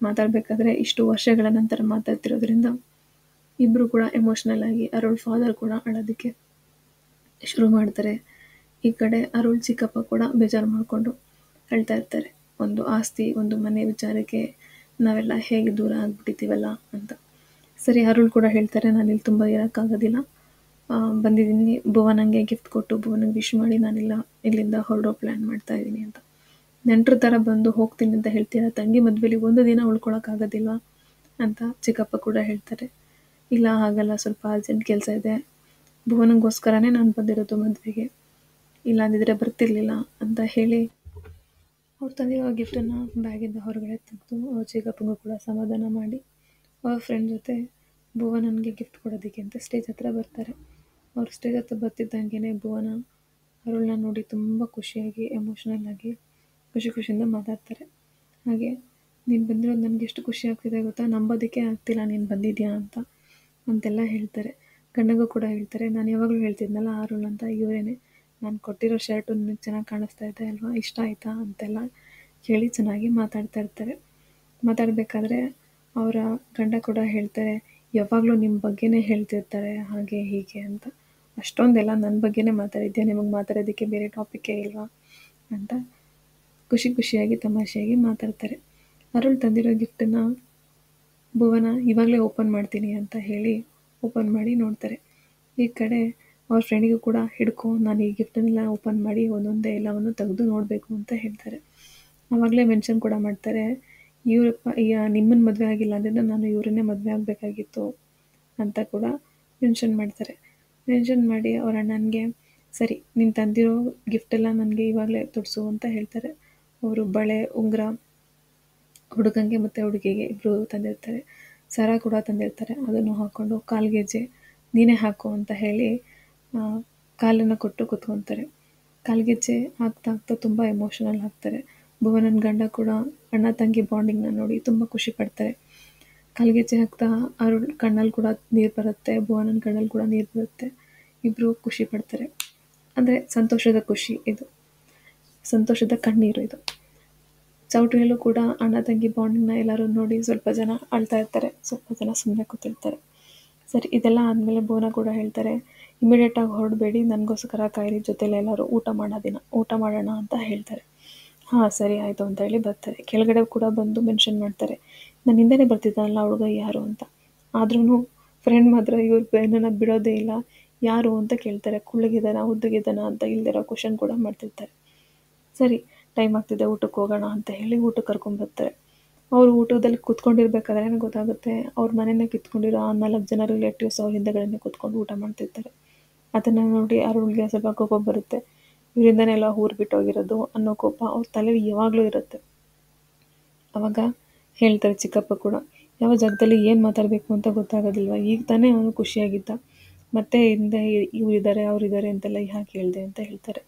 ಮಾತಾಡಬೇಕಾದ್ರೆ ಇಷ್ಟು ವರ್ಷಗಳ ನಂತರ ಮಾತಾಡ್ತಿರೋದ್ರಿಂದ ಇಬ್ಬರು ಕೂಡ ಎಮೋಷ್ನಲ್ ಆಗಿ ಅರುಳ್ ಫಾದರ್ ಕೂಡ ಅಳೋದಕ್ಕೆ ಶುರು ಮಾಡ್ತಾರೆ. ಈ ಕಡೆ ಅರುಳ್ ಚಿಕ್ಕಪ್ಪ ಕೂಡ ಬೇಜಾರು ಮಾಡಿಕೊಂಡು ಹೇಳ್ತಾ ಇರ್ತಾರೆ, ಒಂದು ಆಸ್ತಿ ಒಂದು ಮನೆ ವಿಚಾರಕ್ಕೆ ನಾವೆಲ್ಲ ಹೇಗೆ ದೂರ ಆಗ್ಬಿಟ್ಟಿದ್ದೀವಲ್ಲ ಅಂತ. ಸರಿ ಅರುಳ್ ಕೂಡ ಹೇಳ್ತಾರೆ, ನಾನು ಇಲ್ಲಿ ತುಂಬ ಇರೋಕ್ಕಾಗೋದಿಲ್ಲ, ಬಂದಿದ್ದೀನಿ ಭುವನಂಗೆ ಗಿಫ್ಟ್ ಕೊಟ್ಟು ಭುವನಂಗೆ ವಿಶ್ ಮಾಡಿ ನಾನಿಲ್ಲ ಇಲ್ಲಿಂದ ಹೊರಡೋ ಪ್ಲ್ಯಾನ್ ಮಾಡ್ತಾ ಇದ್ದೀನಿ ಅಂತ. ನೆಂಟ್ರ ಥರ ಬಂದು ಹೋಗ್ತೀನಿ ಅಂತ ಹೇಳ್ತೀರಾ, ತಂಗಿ ಮದುವೆಲಿ ಒಂದು ದಿನ ಉಳ್ಕೊಳಕ್ಕಾಗೋದಿಲ್ವಾ ಅಂತ ಚಿಕ್ಕಪ್ಪ ಕೂಡ ಹೇಳ್ತಾರೆ. ಇಲ್ಲ ಹಾಗಲ್ಲ, ಸ್ವಲ್ಪ ಅರ್ಜೆಂಟ್ ಕೆಲಸ ಇದೆ, ಭುವನಂಗೋಸ್ಕರನೇ ನಾನು ಬಂದಿರೋದು ಮದುವೆಗೆ, ಇಲ್ಲ ಅಂದಿದ್ರೆ ಬರ್ತಿರ್ಲಿಲ್ಲ ಅಂತ ಹೇಳಿ ಅವ್ರು ತಂದಿರೋ ಗಿಫ್ಟನ್ನು ಬ್ಯಾಗಿಂದ ಹೊರಗಡೆ ತೆಗೆದು ಅವ್ರ ಚಿಕ್ಕಪ್ಪನಿಗೂ ಕೂಡ ಸಮಾಧಾನ ಮಾಡಿ ಅವ್ರ ಫ್ರೆಂಡ್ ಜೊತೆ ಭುವನನಿಗೆ ಗಿಫ್ಟ್ ಕೊಡೋದಕ್ಕೆ ಅಂತ ಸ್ಟೇಜ್ ಹತ್ರ ಬರ್ತಾರೆ. ಅವ್ರು ಸ್ಟೇಜ್ ಹತ್ರ ಬರ್ತಿದ್ದಂಗೆ ಭುವನ ಅರುಳನ್ನ ನೋಡಿ ತುಂಬ ಖುಷಿಯಾಗಿ ಎಮೋಷ್ನಲ್ ಆಗಿ ಖುಷಿಯಿಂದ ಮಾತಾಡ್ತಾರೆ. ಹಾಗೆ ನೀನು ಬಂದಿರೋದು ನನಗೆ ಎಷ್ಟು ಖುಷಿ ಆಗ್ತಿದೆ ಗೊತ್ತಾ, ನಂಬೋದಕ್ಕೆ ಆಗ್ತಿಲ್ಲ ನೀನು ಬಂದಿದ್ಯಾ ಅಂತೆಲ್ಲ ಹೇಳ್ತಾರೆ. ಗಂಡಗೂ ಕೂಡ ಹೇಳ್ತಾರೆ, ನಾನು ಯಾವಾಗಲೂ ಹೇಳ್ತಿದ್ನಲ್ಲ ಅರುಳ್ ಅಂತ ಇವರೇನೆ, ನಾನು ಕೊಟ್ಟಿರೋ ಶರ್ಟು ನಿನಗೆ ಚೆನ್ನಾಗಿ ಕಾಣಿಸ್ತಾ ಇದೆ ಅಲ್ವಾ, ಇಷ್ಟ ಆಯಿತಾ ಅಂತೆಲ್ಲ ಕೇಳಿ ಚೆನ್ನಾಗಿ ಮಾತಾಡ್ತಾ ಇರ್ತಾರೆ. ಮಾತಾಡಬೇಕಾದ್ರೆ ಅವರ ಗಂಡ ಕೂಡ ಹೇಳ್ತಾರೆ, ಯಾವಾಗಲೂ ನಿಮ್ಮ ಬಗ್ಗೆನೇ ಹೇಳ್ತಿರ್ತಾರೆ ಹಾಗೆ ಹೀಗೆ ಅಂತ, ಅಷ್ಟೊಂದೆಲ್ಲ ನನ್ನ ಬಗ್ಗೆನೇ ಮಾತಾಡಿದ್ಯಾ, ನಿಮಗೆ ಮಾತಾಡೋದಕ್ಕೆ ಬೇರೆ ಟಾಪಿಕ್ಕೇ ಇಲ್ವಾ ಅಂತ ಖುಷಿಯಾಗಿ ತಮಾಷೆಯಾಗಿ ಮಾತಾಡ್ತಾರೆ. ಅರುಳ್ ತಂದಿರೋ ಗಿಫ್ಟನ್ನು ಭುವನ ಇವಾಗಲೇ ಓಪನ್ ಮಾಡ್ತೀನಿ ಅಂತ ಹೇಳಿ ಓಪನ್ ಮಾಡಿ ನೋಡ್ತಾರೆ. ಈ ಕಡೆ ಅವ್ರ ಫ್ರೆಂಡಿಗೂ ಕೂಡ ಹಿಡ್ಕೊ, ನಾನು ಈ ಗಿಫ್ಟನ್ನೆಲ್ಲ ಓಪನ್ ಮಾಡಿ ಒಂದೊಂದೇ ಎಲ್ಲವನ್ನು ತೆಗೆದು ನೋಡಬೇಕು ಅಂತ ಹೇಳ್ತಾರೆ. ಆವಾಗಲೇ ಮೆನ್ಷನ್ ಕೂಡ ಮಾಡ್ತಾರೆ, ಇವರಪ್ಪ ನಿಮ್ಮನ್ನು ಮದುವೆ ಆಗಿಲ್ಲ ಅಂದರೆ ನಾನು ಇವರನ್ನೇ ಮದುವೆ ಆಗಬೇಕಾಗಿತ್ತು ಅಂತ ಕೂಡ ಮೆನ್ಷನ್ ಮಾಡ್ತಾರೆ. ಮೆನ್ಷನ್ ಮಾಡಿ ಅವ್ರ ಅಣ್ಣನಿಗೆ, ಸರಿ ನೀನು ತಂದಿರೋ ಗಿಫ್ಟೆಲ್ಲ ನನಗೆ ಇವಾಗಲೇ ತೊಡಿಸು ಅಂತ ಹೇಳ್ತಾರೆ. ಅವರು ಬಳೆ ಉಂಗುರ ಹುಡುಗಂಗೆ ಮತ್ತು ಹುಡುಗಿಗೆ ಇಬ್ಬರು ತಂದಿರ್ತಾರೆ. ಸರ ಕೂಡ ತಂದಿರ್ತಾರೆ. ಅದನ್ನು ಹಾಕ್ಕೊಂಡು ಕಾಲ್ಗೆಜ್ಜೆ ನೀನೇ ಹಾಕು ಅಂತ ಹೇಳಿ ಕಾಲನ್ನು ಕೊಟ್ಟು ಕೂತ್ಕೊತಾರೆ. ಕಾಲ್ಗೆಜ್ಜೆ ಆಗ್ತಾ ತುಂಬ ಎಮೋಷನಲ್ ಆಗ್ತಾರೆ. ಭುವನನ ಗಂಡ ಕೂಡ ಅಣ್ಣ ತಂಗಿ ಬಾಂಡಿಂಗ್ನ ನೋಡಿ ತುಂಬ ಖುಷಿ ಪಡ್ತಾರೆ. ಕಲ್ಗೆಜ್ಜೆ ಹಾಕ್ತಾ ಅರುಳ್ ಕಣ್ಣಲ್ಲಿ ಕೂಡ ನೀರು ಬರುತ್ತೆ, ಭುವನನ ಕಣ್ಣಲ್ಲಿ ಕೂಡ ನೀರು ಬರುತ್ತೆ. ಇಬ್ಬರು ಖುಷಿ ಪಡ್ತಾರೆ. ಅಂದರೆ ಸಂತೋಷದ ಖುಷಿ ಇದು, ಸಂತೋಷದ ಕಣ್ಣೀರು ಇದು. ಚೌಟ್ರಿಯಲ್ಲೂ ಕೂಡ ಅಣ್ಣ ತಂಗಿ ಬಾಂಡಿಂಗ್ನ ಎಲ್ಲರೂ ನೋಡಿ ಸ್ವಲ್ಪ ಜನ ಅಳ್ತಾ ಇರ್ತಾರೆ, ಸ್ವಲ್ಪ ಜನ ಸುಮ್ಮನೆ ಕೂತಿರ್ತಾರೆ. ಸರಿ, ಇದೆಲ್ಲ ಆದಮೇಲೆ ಭುವನ ಕೂಡ ಹೇಳ್ತಾರೆ, ಇಮಿಡಿಯೇಟಾಗಿ ಹೊರಡಬೇಡಿ, ನನಗೋಸ್ಕರ ಕಾಯಿರಿ, ಜೊತೆಲಿ ಎಲ್ಲರೂ ಊಟ ಮಾಡೋಣ ಅಂತ ಹೇಳ್ತಾರೆ. ಹಾಂ ಸರಿ ಆಯಿತು ಅಂತ ಹೇಳಿ ಬರ್ತಾರೆ. ಕೆಳಗಡೆ ಕೂಡ ಬಂದು ಮೆನ್ಷನ್ ಮಾಡ್ತಾರೆ, ನನ್ನ ಹಿಂದೆನೇ ಬರ್ತಿದ್ದಾನಲ್ಲ ಹುಡುಗ ಯಾರು ಅಂತ. ಆದ್ರೂ ಫ್ರೆಂಡ್ ಮಾತ್ರ ಇವ್ರ ಬೆನ್ನನ್ನು ಬಿಡೋದೇ ಇಲ್ಲ. ಯಾರು ಅಂತ ಕೇಳ್ತಾರೆ, ಕುಳ್ಳಗಿದ್ದಾನ ಉದ್ದಗಿದ್ದಾನ ಅಂತ ಇಲ್ದಿರೋ ಕ್ವಶನ್ ಕೂಡ ಮಾಡ್ತಿರ್ತಾರೆ. ಸರಿ, ಟೈಮ್ ಆಗ್ತಿದೆ, ಊಟಕ್ಕೆ ಹೋಗೋಣ ಅಂತ ಹೇಳಿ ಊಟಕ್ಕೆ ಕರ್ಕೊಂಡ್ಬರ್ತಾರೆ. ಅವ್ರು ಊಟದಲ್ಲಿ ಕೂತ್ಕೊಂಡಿರ್ಬೇಕಾದ್ರೆ ಗೊತ್ತಾಗುತ್ತೆ, ಅವ್ರ ಮನೆಯೇ ಕಿತ್ಕೊಂಡಿರೋ ಆ 4 ಜನ ರಿಲೇಟಿವ್ಸ್ ಅವ್ರ ಹಿಂದೆಗಡೆನೇ ಕೂತ್ಕೊಂಡು ಊಟ ಮಾಡ್ತಿರ್ತಾರೆ. ಅದನ್ನು ನೋಡಿ ಅರುಳ್ಗೆ ಸ್ವಲ್ಪ ಕೋಪ ಬರುತ್ತೆ. ಇವರಿಂದನೇ ಎಲ್ಲ ಊರು ಬಿಟ್ಟೋಗಿರೋದು ಅನ್ನೋ ಕೋಪ ಅವ್ರ ತಲೆಯಲ್ಲಿ ಯಾವಾಗಲೂ ಇರುತ್ತೆ. ಅವಾಗ ಹೇಳ್ತಾರೆ ಚಿಕ್ಕಪ್ಪ ಕೂಡ, ಯಾವ ಜಾಗದಲ್ಲಿ ಏನು ಮಾತಾಡಬೇಕು ಅಂತ ಗೊತ್ತಾಗೋದಿಲ್ವ, ಈಗ ತಾನೇ ಅವನು ಖುಷಿಯಾಗಿದ್ದ, ಮತ್ತೆ ಹಿಂದೆ ಇವರಿದ್ದಾರೆ ಅವರಿದ್ದಾರೆ ಅಂತೆಲ್ಲ ಯಾಕೆ ಹೇಳಿದೆ ಅಂತ ಹೇಳ್ತಾರೆ.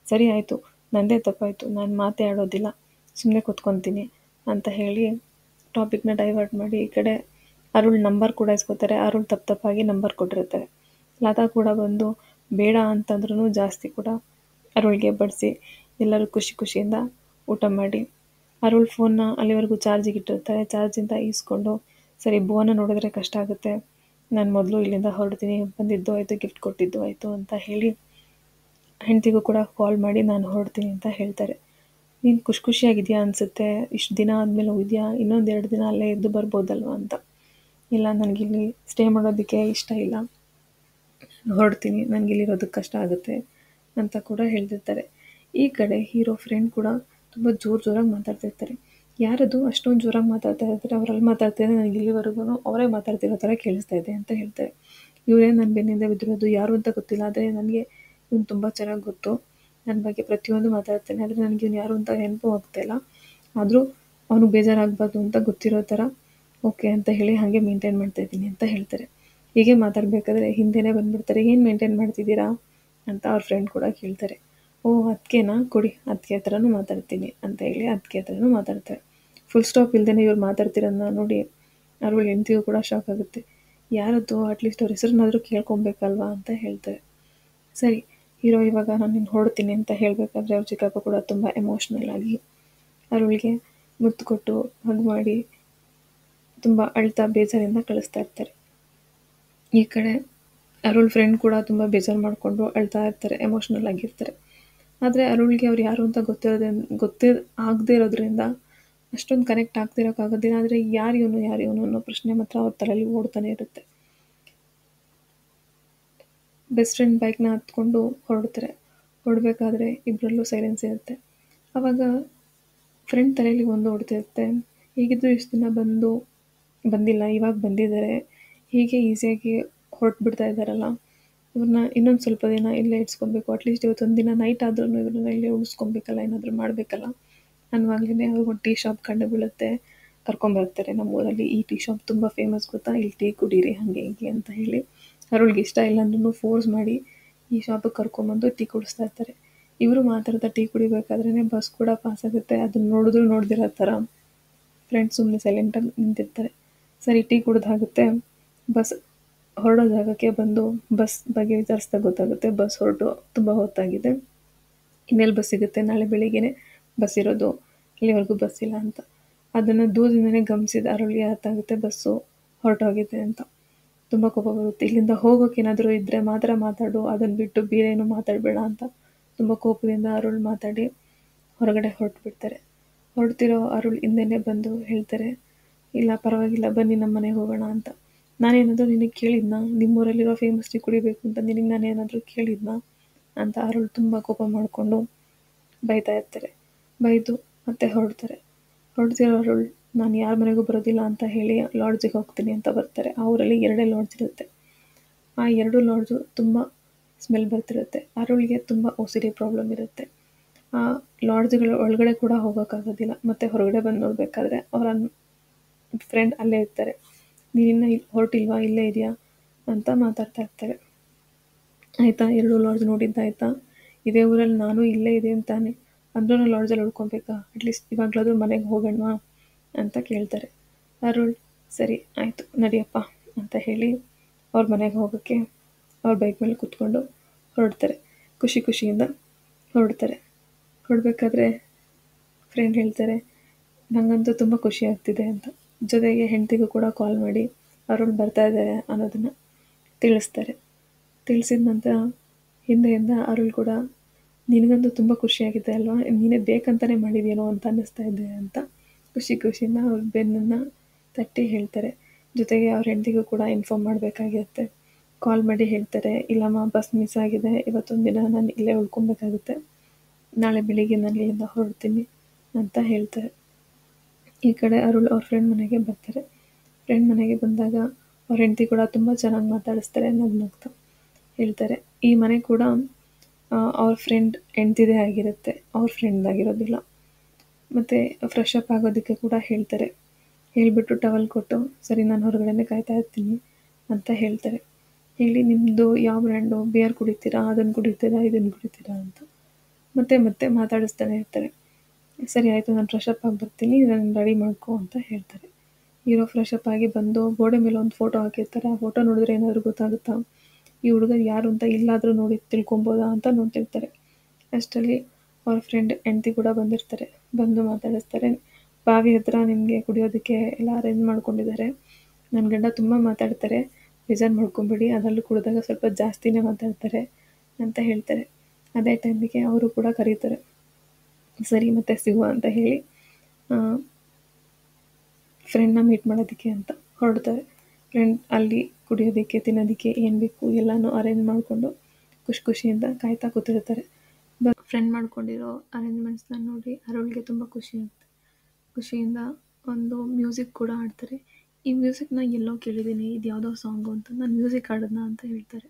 ಸರಿ ಆಯಿತು, ನನ್ನದೇ ತಪ್ಪಾಯಿತು, ನಾನು ಮಾತೇ ಆಡೋದಿಲ್ಲ, ಸುಮ್ಮನೆ ಕೂತ್ಕೊತೀನಿ ಅಂತ ಹೇಳಿ ಟಾಪಿಕ್ನ ಡೈವರ್ಟ್ ಮಾಡಿ ಈ ಕಡೆ ಅರುಳ್ ನಂಬರ್ ಕೂಡ ಇಸ್ಕೊತಾರೆ. ಅರುಳ್ ತಪ್ಪಾಗಿ ನಂಬರ್ ಕೊಟ್ಟಿರ್ತಾರೆ. ಲತಾ ಕೂಡ ಬಂದು ಬೇಡ ಅಂತಂದ್ರೂ ಜಾಸ್ತಿ ಕೂಡ ಅರುಳ್ಗೆ ಬಡಿಸಿ ಎಲ್ಲರೂ ಖುಷಿಯಿಂದ ಊಟ ಮಾಡಿ, ಅರುಳ್ ಫೋನ್ನ ಅಲ್ಲಿವರೆಗೂ ಚಾರ್ಜಿಗೆ ಇಟ್ಟಿರ್ತಾರೆ. ಚಾರ್ಜಿಂದ ಈಸ್ಕೊಂಡು, ಸರಿ ಭುವನ ನೋಡಿದ್ರೆ ಕಷ್ಟ ಆಗುತ್ತೆ, ನಾನು ಮೊದಲು ಇಲ್ಲಿಂದ ಹೊರಡ್ತೀನಿ, ಬಂದಿದ್ದು ಆಯಿತು, ಗಿಫ್ಟ್ ಕೊಟ್ಟಿದ್ದು ಆಯಿತು ಅಂತ ಹೇಳಿ ಹೆಂಡತಿಗೂ ಕೂಡ ಕಾಲ್ ಮಾಡಿ ನಾನು ಹೊರಡ್ತೀನಿ ಅಂತ ಹೇಳ್ತಾರೆ. ನೀನು ಖುಷಿಯಾಗಿದೆಯಾ ಅನಿಸುತ್ತೆ, ಇಷ್ಟು ದಿನ ಆದಮೇಲೆ ಹೋಗಿದ್ಯಾ, ಇನ್ನೊಂದು 2 ದಿನ ಅಲ್ಲೇ ಇದ್ದು ಬರ್ಬೋದಲ್ವ ಅಂತ. ಇಲ್ಲ, ನನಗಿಲ್ಲಿ ಸ್ಟೇ ಮಾಡೋದಕ್ಕೆ ಇಷ್ಟ ಇಲ್ಲ, ಹೊರಡ್ತೀನಿ, ನನಗಿಲ್ಲಿರೋದಕ್ಕೆ ಕಷ್ಟ ಆಗುತ್ತೆ ಅಂತ ಕೂಡ ಹೇಳ್ತಿರ್ತಾರೆ. ಈ ಕಡೆ ಹೀರೋ ಫ್ರೆಂಡ್ ಕೂಡ ತುಂಬ ಜೋರಾಗಿ ಮಾತಾಡ್ತಿರ್ತಾರೆ. ಯಾರದು ಅಷ್ಟೊಂದು ಜೋರಾಗಿ ಮಾತಾಡ್ತಾ ಇರ್ತಾರೆ, ಅವರಲ್ಲಿ ಮಾತಾಡ್ತಿದ್ರೆ ನನಗೆ ಇಲ್ಲಿವರೆಗೂ ಅವರೇ ಮಾತಾಡ್ತಿರೋ ಥರ ಕೇಳಿಸ್ತಾ ಇದೆ ಅಂತ ಹೇಳ್ತಾರೆ. ಇವರೇ ನನ್ನ ಬೆನ್ನಿಂದ ಬಿದ್ದಿರೋದು, ಯಾರು ಅಂತ ಗೊತ್ತಿಲ್ಲ, ಆದರೆ ನನಗೆ ಇವ್ನು ತುಂಬ ಚೆನ್ನಾಗಿ ಗೊತ್ತು, ನನ್ನ ಬಗ್ಗೆ ಪ್ರತಿಯೊಂದು ಮಾತಾಡ್ತಾನೆ, ಆದರೆ ನನಗೆ ಇವ್ನು ಯಾರು ಅಂತ ನೆನಪು ಆಗ್ತಾಯಿಲ್ಲ, ಆದರೂ ಅವನು ಬೇಜಾರಾಗಬಾರ್ದು ಅಂತ ಗೊತ್ತಿರೋ ಥರ ಓಕೆ ಅಂತ ಹೇಳಿ ಹಾಗೆ ಮೇಂಟೈನ್ ಮಾಡ್ತಾಯಿದ್ದೀನಿ ಅಂತ ಹೇಳ್ತಾರೆ. ಹೀಗೆ ಮಾತಾಡಬೇಕಾದ್ರೆ ಹಿಂದೆನೇ ಬಂದುಬಿಡ್ತಾರೆ. ಏನು ಮೇಂಟೈನ್ ಮಾಡ್ತಿದ್ದೀರಾ ಅಂತ ಅವ್ರ ಫ್ರೆಂಡ್ ಕೂಡ ಕೇಳ್ತಾರೆ. ಓಹ್ ಅದಕ್ಕೆನಾ, ಕೊಡಿ, ಅದಕ್ಕೆ ಹತ್ರನೂ ಮಾತಾಡ್ತೀನಿ ಅಂತ ಹೇಳಿ ಅದಕ್ಕೆ ಹತ್ರನೂ ಮಾತಾಡ್ತಾರೆ. ಫುಲ್ ಸ್ಟಾಪ್ ಇಲ್ದೇ ಇವ್ರು ಮಾತಾಡ್ತಿರೋದನ್ನ ನೋಡಿ ಅರುಳ್ ಹೆಂಡ್ತಿಗೂ ಕೂಡ ಶಾಕ್ ಆಗುತ್ತೆ. ಯಾರದ್ದು, ಅಟ್ಲೀಸ್ಟ್ ಅವ್ರ ಹೆಸರನ್ನಾದರೂ ಕೇಳ್ಕೊಬೇಕಲ್ವಾ ಅಂತ ಹೇಳ್ತಾರೆ. ಸರಿ, ಹೀರೋ ಇವಾಗ ನಾನು ನಿನ್ನ ಹೊರಡ್ತೀನಿ ಅಂತ ಹೇಳಬೇಕಾದ್ರೆ ಅವ್ರ ಚಿಕ್ಕಪ್ಪ ಕೂಡ ತುಂಬ ಎಮೋಷ್ನಲ್ ಆಗಿ ಅರುಳ್ಗೆ ಮುತ್ತು ಕೊಟ್ಟು ಹಗ್ ಮಾಡಿ ತುಂಬ ಅಳ್ತಾ ಬೇಜಾರಿಂದ ಕಳಿಸ್ತಾ ಇರ್ತಾರೆ. ಈ ಕಡೆ ಅರುಳ್ ಫ್ರೆಂಡ್ ಕೂಡ ತುಂಬ ಬೇಜಾರು ಮಾಡಿಕೊಂಡು ಅಳ್ತಾ ಇರ್ತಾರೆ, ಎಮೋಷ್ನಲ್ ಆಗಿರ್ತಾರೆ. ಆದರೆ ಅರುಳ್ಗೆ ಅವ್ರು ಯಾರು ಅಂತ ಆಗದೇ ಇರೋದ್ರಿಂದ ಅಷ್ಟೊಂದು ಕನೆಕ್ಟ್ ಆಗ್ತಿರೋಕ್ಕಾಗೋದಿಲ್ಲ. ಆದರೆ ಯಾರು ಇವನು ಅನ್ನೋ ಪ್ರಶ್ನೆ ಮಾತ್ರ ಅವ್ರ ತಲೆಯಲ್ಲಿ ಓಡ್ತಾನೆ ಇರುತ್ತೆ. ಬೆಸ್ಟ್ ಫ್ರೆಂಡ್ ಬೈಕ್ನ ಹತ್ಕೊಂಡು ಹೊರಡಬೇಕಾದ್ರೆ ಇಬ್ಬರಲ್ಲೂ ಸೈಲೆನ್ಸ್ ಇರುತ್ತೆ. ಆವಾಗ ಫ್ರೆಂಡ್ ತಲೆಯಲ್ಲಿ ಒಂದು ಓಡ್ತಿರುತ್ತೆ, ಹೀಗಿದ್ದು ಇಷ್ಟು ದಿನ ಬಂದಿಲ್ಲ, ಇವಾಗ ಬಂದಿದ್ದಾರೆ, ಹೀಗೆ ಈಸಿಯಾಗಿ ಹೊರಟ್ಬಿಡ್ತಾ ಇದ್ದಾರಲ್ಲ, ಇವ್ರನ್ನ ಇನ್ನೊಂದು ಸ್ವಲ್ಪ ದಿನ ಇಲ್ಲೇ ಇಡ್ಸ್ಕೊಬೇಕು, ಅಟ್ಲೀಸ್ಟ್ ಇವತ್ತೊಂದು ದಿನ ನೈಟ್ ಆದ್ರೂ ಇವ್ರನ್ನ ಇಲ್ಲೇ ಉಳಿಸ್ಕೊಬೇಕಲ್ಲ, ಏನಾದರೂ ಮಾಡಬೇಕಲ್ಲ ಅನ್ನುವಾಗಲೇ ಅವ್ರಿಗೊಂದು ಟೀ ಶಾಪ್ ಕಂಡು ಬೀಳುತ್ತೆ. ಕರ್ಕೊಂಬರ್ತಾರೆ, ನಮ್ಮೂರಲ್ಲಿ ಈ ಟೀ ಶಾಪ್ ತುಂಬ ಫೇಮಸ್ ಗೊತ್ತಾ, ಇಲ್ಲಿ ಟೀ ಕುಡೀರಿ ಹಾಗೆ ಹೀಗೆ ಅಂತ ಹೇಳಿ ಅರುಳ್ಗೆ ಇಷ್ಟ ಇಲ್ಲ ಅಂದ್ರೂ ಫೋರ್ಸ್ ಮಾಡಿ ಈ ಶಾಪಿಗೆ ಕರ್ಕೊಂಬಂದು ಟೀ ಕುಡಿಸ್ತಾ ಇರ್ತಾರೆ. ಇವರು ಮಾತಾಡ್ತಾ ಟೀ ಕುಡಿಬೇಕಾದ್ರೇ ಬಸ್ ಕೂಡ ಪಾಸ್ ಆಗುತ್ತೆ. ಅದನ್ನ ನೋಡ್ದಿರೋ ಥರ ಫ್ರೆಂಡ್ಸ್ ಸುಮ್ಮನೆ ಸೈಲೆಂಟಾಗಿ ನಿಂತಿರ್ತಾರೆ. ಸರಿ, ಟೀ ಕುಡ್ದಾಗುತ್ತೆ, ಬಸ್ ಹೊರಡೋ ಜಾಗಕ್ಕೆ ಬಂದು ಬಸ್ ಬಗ್ಗೆ ವಿಚಾರಿಸ್ತಾ ಗೊತ್ತಾಗುತ್ತೆ ಬಸ್ ಹೊರಟು ತುಂಬ ಹೊತ್ತಾಗಿದೆ, ಇನ್ನೆಲ್ಲಿ ಬಸ್ ಸಿಗುತ್ತೆ, ನಾಳೆ ಬೆಳಿಗ್ಗೆನೇ ಬಸ್ ಇರೋದು, ಅಲ್ಲಿವರೆಗೂ ಬಸ್ ಇಲ್ಲ ಅಂತ. ಅದನ್ನು ದೂರದಿಂದನೇ ಗಮನಿಸಿದ ಅರುಳ್ಗೆ ಅರ್ಥ ಆಗುತ್ತೆ ಬಸ್ಸು ಹೊರಟೋಗಿದೆ ಅಂತ. ತುಂಬ ಕೋಪ ಬರುತ್ತೆ. ಇಲ್ಲಿಂದ ಹೋಗೋಕೆ ಏನಾದರೂ ಇದ್ದರೆ ಮಾತ್ರ ಮಾತಾಡು, ಅದನ್ನು ಬಿಟ್ಟು ಬೇರೆ ಏನೂ ಮಾತಾಡಬೇಡ ಅಂತ ತುಂಬ ಕೋಪದಿಂದ ಅರುಳ್ ಮಾತಾಡಿ ಹೊರಗಡೆ ಹೊರಟುಬಿಡ್ತಾರೆ. ಹೊರಡ್ತಿರೋ ಅರುಳ್ ಹಿಂದೆನೇ ಬಂದು ಹೇಳ್ತಾರೆ, ಇಲ್ಲ ಪರವಾಗಿಲ್ಲ ಬನ್ನಿ ನಮ್ಮ ಮನೆಗೆ ಹೋಗೋಣ ಅಂತ. ನಾನೇನಾದರೂ ನಿನಗೆ ಕೇಳಿದ್ನಾ, ನಿಮ್ಮೂರಲ್ಲಿರೋ ಫೇಮಸ್ ಟೀ ಕುಡಿಬೇಕು ಅಂತ ನಿನಗೆ ನಾನೇನಾದರೂ ಕೇಳಿದ್ನಾ ಅಂತ ಅರುಳ್ ತುಂಬ ಕೋಪ ಮಾಡಿಕೊಂಡು ಬೈತಾ ಇರ್ತಾರೆ. ಬೈದು ಮತ್ತೆ ಹೊರಡ್ತಿರೋ ಅರುಳ್ ನಾನು ಯಾರ ಮನೆಗೂ ಬರೋದಿಲ್ಲ ಅಂತ ಹೇಳಿ ಲಾಡ್ಜಿಗೆ ಹೋಗ್ತೀನಿ ಅಂತ ಬರ್ತಾರೆ. ಆ ಊರಲ್ಲಿ 2 ಲಾಡ್ಜ್ ಇರುತ್ತೆ. ಆ 2 ಲಾಡ್ಜು ತುಂಬ ಸ್ಮೆಲ್ ಬರ್ತಿರುತ್ತೆ. ಅರುಳ್ಗೆ ತುಂಬ OCD ಪ್ರಾಬ್ಲಮ್ ಇರುತ್ತೆ. ಆ ಲಾಡ್ಜ್ಗಳ ಒಳಗಡೆ ಕೂಡ ಹೋಗೋಕ್ಕಾಗೋದಿಲ್ಲ. ಮತ್ತು ಹೊರಗಡೆ ಬಂದು ನೋಡಬೇಕಾದ್ರೆ ಅವರ ಫ್ರೆಂಡ್ ಅಲ್ಲೇ ಇರ್ತಾರೆ. ನೀನಿನ್ನ ಹೊರಟಿಲ್ವಾ, ಇಲ್ಲೇ ಇದೆಯಾ ಅಂತ ಮಾತಾಡ್ತಾ ಇರ್ತಾರೆ. ಆಯಿತಾ, 2 ಲಾಡ್ಜ್ ನೋಡಿದ್ದಾಯ್ತಾ, ಇದೇ ಊರಲ್ಲಿ ನಾನು ಇಲ್ಲೇ ಇದೆ ಅಂತಾನೆ, ಅಂದ್ರೂ ಲಾಡ್ಜಲ್ಲಿ ಉಳ್ಕೊಬೇಕಾ, ಅಟ್ಲೀಸ್ಟ್ ಇವಾಗಲಾದರೂ ಮನೆಗೆ ಹೋಗೋಣವಾ ಅಂತ ಕೇಳ್ತಾರೆ. ಅರುಳ್ ಸರಿ ಆಯಿತು ನಡಿಯಪ್ಪ ಅಂತ ಹೇಳಿ ಅವ್ರ ಮನೆಗೆ ಹೋಗೋಕ್ಕೆ ಅವ್ರ ಬೈಕ್ ಮೇಲೆ ಕೂತ್ಕೊಂಡು ಹೊರಡ್ತಾರೆ. ಖುಷಿ ಖುಷಿಯಿಂದ ಹೊರಡ್ತಾರೆ. ಹೊರಡ್ಬೇಕಾದ್ರೆ ಫ್ರೆಂಡ್ ಹೇಳ್ತಾರೆ, ನನಗಂತೂ ತುಂಬ ಖುಷಿ ಆಗ್ತಿದೆ ಅಂತ. ಜೊತೆಗೆ ಹೆಂಡತಿಗೂ ಕೂಡ ಕಾಲ್ ಮಾಡಿ ಅರುಣ್ ಬರ್ತಾ ಇದ್ದಾರೆ ಅನ್ನೋದನ್ನು ತಿಳಿಸ್ತಾರೆ. ತಿಳಿಸಿದ ನಂತರ ಹಿಂದೆಯಿಂದ ಅರುಳ್ ಕೂಡ ನಿನಗಂತೂ ತುಂಬ ಖುಷಿಯಾಗಿದೆ ಅಲ್ವಾ, ನೀನೇ ಬೇಕಂತಲೇ ಮಾಡಿದೇನೋ ಅಂತ ಅನ್ನಿಸ್ತಾ ಇದೆ ಅಂತ ಖುಷಿ ಖುಷಿಯಿಂದ ಅವ್ರ ಬೆನ್ನನ್ನು ತಟ್ಟಿ ಹೇಳ್ತಾರೆ. ಜೊತೆಗೆ ಅವ್ರ ಹೆಂಡತಿಗೂ ಕೂಡ ಇನ್ಫಾರ್ಮ್ ಮಾಡಬೇಕಾಗಿರುತ್ತೆ. ಕಾಲ್ ಮಾಡಿ ಹೇಳ್ತಾರೆ, ಇಲ್ಲಮ್ಮ ಬಸ್ ಮಿಸ್ ಆಗಿದೆ, ಇವತ್ತೊಂದು ದಿನ ನಾನು ಇಲ್ಲೇ ಉಳ್ಕೊಬೇಕಾಗುತ್ತೆ, ನಾಳೆ ಬೆಳಿಗ್ಗೆ ನಾನು ಇಲ್ಲಿಂದ ಹೊರಡ್ತೀನಿ ಅಂತ ಹೇಳ್ತಾರೆ. ಈ ಕಡೆ ಅರುಳ್ ಅವ್ರ ಫ್ರೆಂಡ್ ಮನೆಗೆ ಬರ್ತಾರೆ. ಫ್ರೆಂಡ್ ಮನೆಗೆ ಬಂದಾಗ ಅವ್ರ ಹೆಂಡತಿ ಕೂಡ ತುಂಬ ಚೆನ್ನಾಗಿ ಮಾತಾಡಿಸ್ತಾರೆ, ನಗ್ನಗ್ತಾ ಹೇಳ್ತಾರೆ. ಈ ಮನೆ ಕೂಡ ಅವ್ರ ಫ್ರೆಂಡ್ ಹೆಂಡ್ತಿದೇ ಆಗಿರುತ್ತೆ, ಅವ್ರ ಫ್ರೆಂಡ್ದಾಗಿರೋದಿಲ್ಲ. ಮತ್ತು ಫ್ರೆಶ್ ಅಪ್ ಆಗೋದಕ್ಕೆ ಕೂಡ ಹೇಳ್ತಾರೆ. ಹೇಳಿಬಿಟ್ಟು ಟವಲ್ ಕೊಟ್ಟು, ಸರಿ ನಾನು ಹೊರಗಡೆನೇ ಕಾಯ್ತಾ ಇರ್ತೀನಿ ಅಂತ ಹೇಳ್ತಾರೆ. ಹೇಳಿ, ನಿಮ್ಮದು ಯಾವ ಬ್ರ್ಯಾಂಡು, ಬಿಯರ್ ಕುಡಿತೀರಾ, ಅದನ್ನು ಕುಡಿತೀರಾ, ಇದನ್ನು ಕುಡಿತೀರಾ ಅಂತ ಮತ್ತೆ ಮತ್ತೆ ಮಾತಾಡಿಸ್ತಾನೆ ಇರ್ತಾರೆ. ಸರಿ ಆಯಿತು, ನಾನು ಫ್ರೆಶ್ ಅಪ್ ಆಗಿ ಬರ್ತೀನಿ, ನಾನು ರೆಡಿ ಮಾಡ್ಕೊ ಅಂತ ಹೇಳ್ತಾರೆ. ಹೀರೋ ಫ್ರೆಶ್ ಅಪ್ ಆಗಿ ಬಂದು ಗೋಡೆ ಮೇಲೆ ಒಂದು ಫೋಟೋ ಹಾಕಿರ್ತಾರೆ. ಆ ಫೋಟೋ ನೋಡಿದ್ರೆ ಏನಾದರೂ ಗೊತ್ತಾಗುತ್ತಾ, ಈ ಹುಡುಗ ಯಾರು ಅಂತ ಇಲ್ಲಾದರೂ ನೋಡಿ ತಿಳ್ಕೊಬೋದಾ ಅಂತ ನೋಡ್ತಿರ್ತಾರೆ. ಅಷ್ಟರಲ್ಲಿ ಅವ್ರ ಫ್ರೆಂಡ್ ಹೆಂಡ್ತಿ ಕೂಡ ಬಂದಿರ್ತಾರೆ. ಬಂದು ಮಾತಾಡಿಸ್ತಾರೆ, ಬಾವಿ ಹತ್ರ ನಿಮಗೆ ಕುಡಿಯೋದಕ್ಕೆ ಎಲ್ಲ ಅರೇಂಜ್ ಮಾಡ್ಕೊಂಡಿದ್ದಾರೆ, ನನ್ನ ಗಂಡ ತುಂಬ ಮಾತಾಡ್ತಾರೆ, ಬೇಜಾರು ಮಾಡ್ಕೊಂಬಿಡಿ, ಅದರಲ್ಲೂ ಕುಡಿದಾಗ ಸ್ವಲ್ಪ ಜಾಸ್ತಿನೇ ಮಾತಾಡ್ತಾರೆ ಅಂತ ಹೇಳ್ತಾರೆ. ಅದೇ ಟೈಮಿಗೆ ಅವರು ಕೂಡ ಕರೀತಾರೆ. ಸರಿ ಮತ್ತೆ ಸಿಗುವ ಅಂತ ಹೇಳಿ ಫ್ರೆಂಡ್ನ ಮೀಟ್ ಮಾಡೋದಕ್ಕೆ ಅಂತ ಹೊರಡ್ತಾರೆ. ಫ್ರೆಂಡ್ ಅಲ್ಲಿ ಕುಡಿಯೋದಕ್ಕೆ ತಿನ್ನೋದಕ್ಕೆ ಏನು ಬೇಕು ಎಲ್ಲನೂ ಅರೇಂಜ್ ಮಾಡಿಕೊಂಡು ಖುಷಿ ಖುಷಿಯಿಂದ ಕಾಯ್ತಾ ಕೂತಿರ್ತಾರೆ. ಫ್ರೆಂಡ್ ಮಾಡ್ಕೊಂಡಿರೋ ಅರೇಂಜ್ಮೆಂಟ್ಸ್ನ ನೋಡಿ ಅರುಳ್ಗೆ ತುಂಬ ಖುಷಿ ಆಗುತ್ತೆ. ಖುಷಿಯಿಂದ ಒಂದು ಮ್ಯೂಸಿಕ್ ಕೂಡ ಆಡ್ತಾರೆ. ಈ ಮ್ಯೂಸಿಕ್ನ ಎಲ್ಲೋ ಕೇಳಿದ್ದೀನಿ, ಇದು ಯಾವುದೋ ಸಾಂಗು ಅಂತ. ನಾನು ಮ್ಯೂಸಿಕ್ ಹಾಡೋದನ್ನ ಅಂತ ಹೇಳ್ತಾರೆ.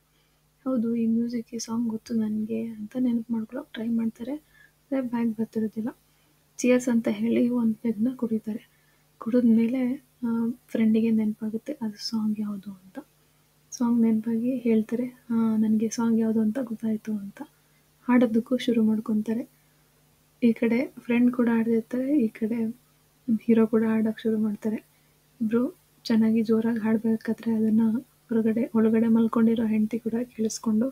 ಹೌದು, ಈ ಮ್ಯೂಸಿಕ್, ಈ ಸಾಂಗ್ ಗೊತ್ತು ನನಗೆ ಅಂತ ನೆನಪು ಮಾಡ್ಕೊಳ್ಳೋಕೆ ಟ್ರೈ ಮಾಡ್ತಾರೆ. ಅದೇ ಬ್ಯಾಗ್ ಬರ್ತಿರೋದಿಲ್ಲ. ಚಿಯರ್ಸ್ ಅಂತ ಹೇಳಿ ಒಂದು ಪೆಗ್ನ ಕುಡಿತಾರೆ. ಕುಡಿದ್ಮೇಲೆ ಫ್ರೆಂಡಿಗೆ ನೆನಪಾಗುತ್ತೆ ಅದು ಸಾಂಗ್ ಯಾವುದು ಅಂತ. ಸಾಂಗ್ ನೆನಪಾಗಿ ಹೇಳ್ತಾರೆ, ನನಗೆ ಸಾಂಗ್ ಯಾವುದು ಅಂತ ಗೊತ್ತಾಯಿತು ಅಂತ. ಹಾಡೋದಕ್ಕೂ ಶುರು ಮಾಡ್ಕೊತಾರೆ. ಈ ಕಡೆ ಫ್ರೆಂಡ್ ಕೂಡ ಹಾಡ್ತಿರ್ತಾರೆ, ಈ ಕಡೆ ಹೀರೋ ಕೂಡ ಹಾಡೋಕ್ಕೆ ಶುರು ಮಾಡ್ತಾರೆ. ಇಬ್ಬರು ಚೆನ್ನಾಗಿ ಜೋರಾಗಿ ಹಾಡಬೇಕಾದ್ರೆ ಅದನ್ನು ಒಳಗಡೆ ಮಲ್ಕೊಂಡಿರೋ ಹೆಂಡತಿ ಕೂಡ ಕೇಳಿಸ್ಕೊಂಡು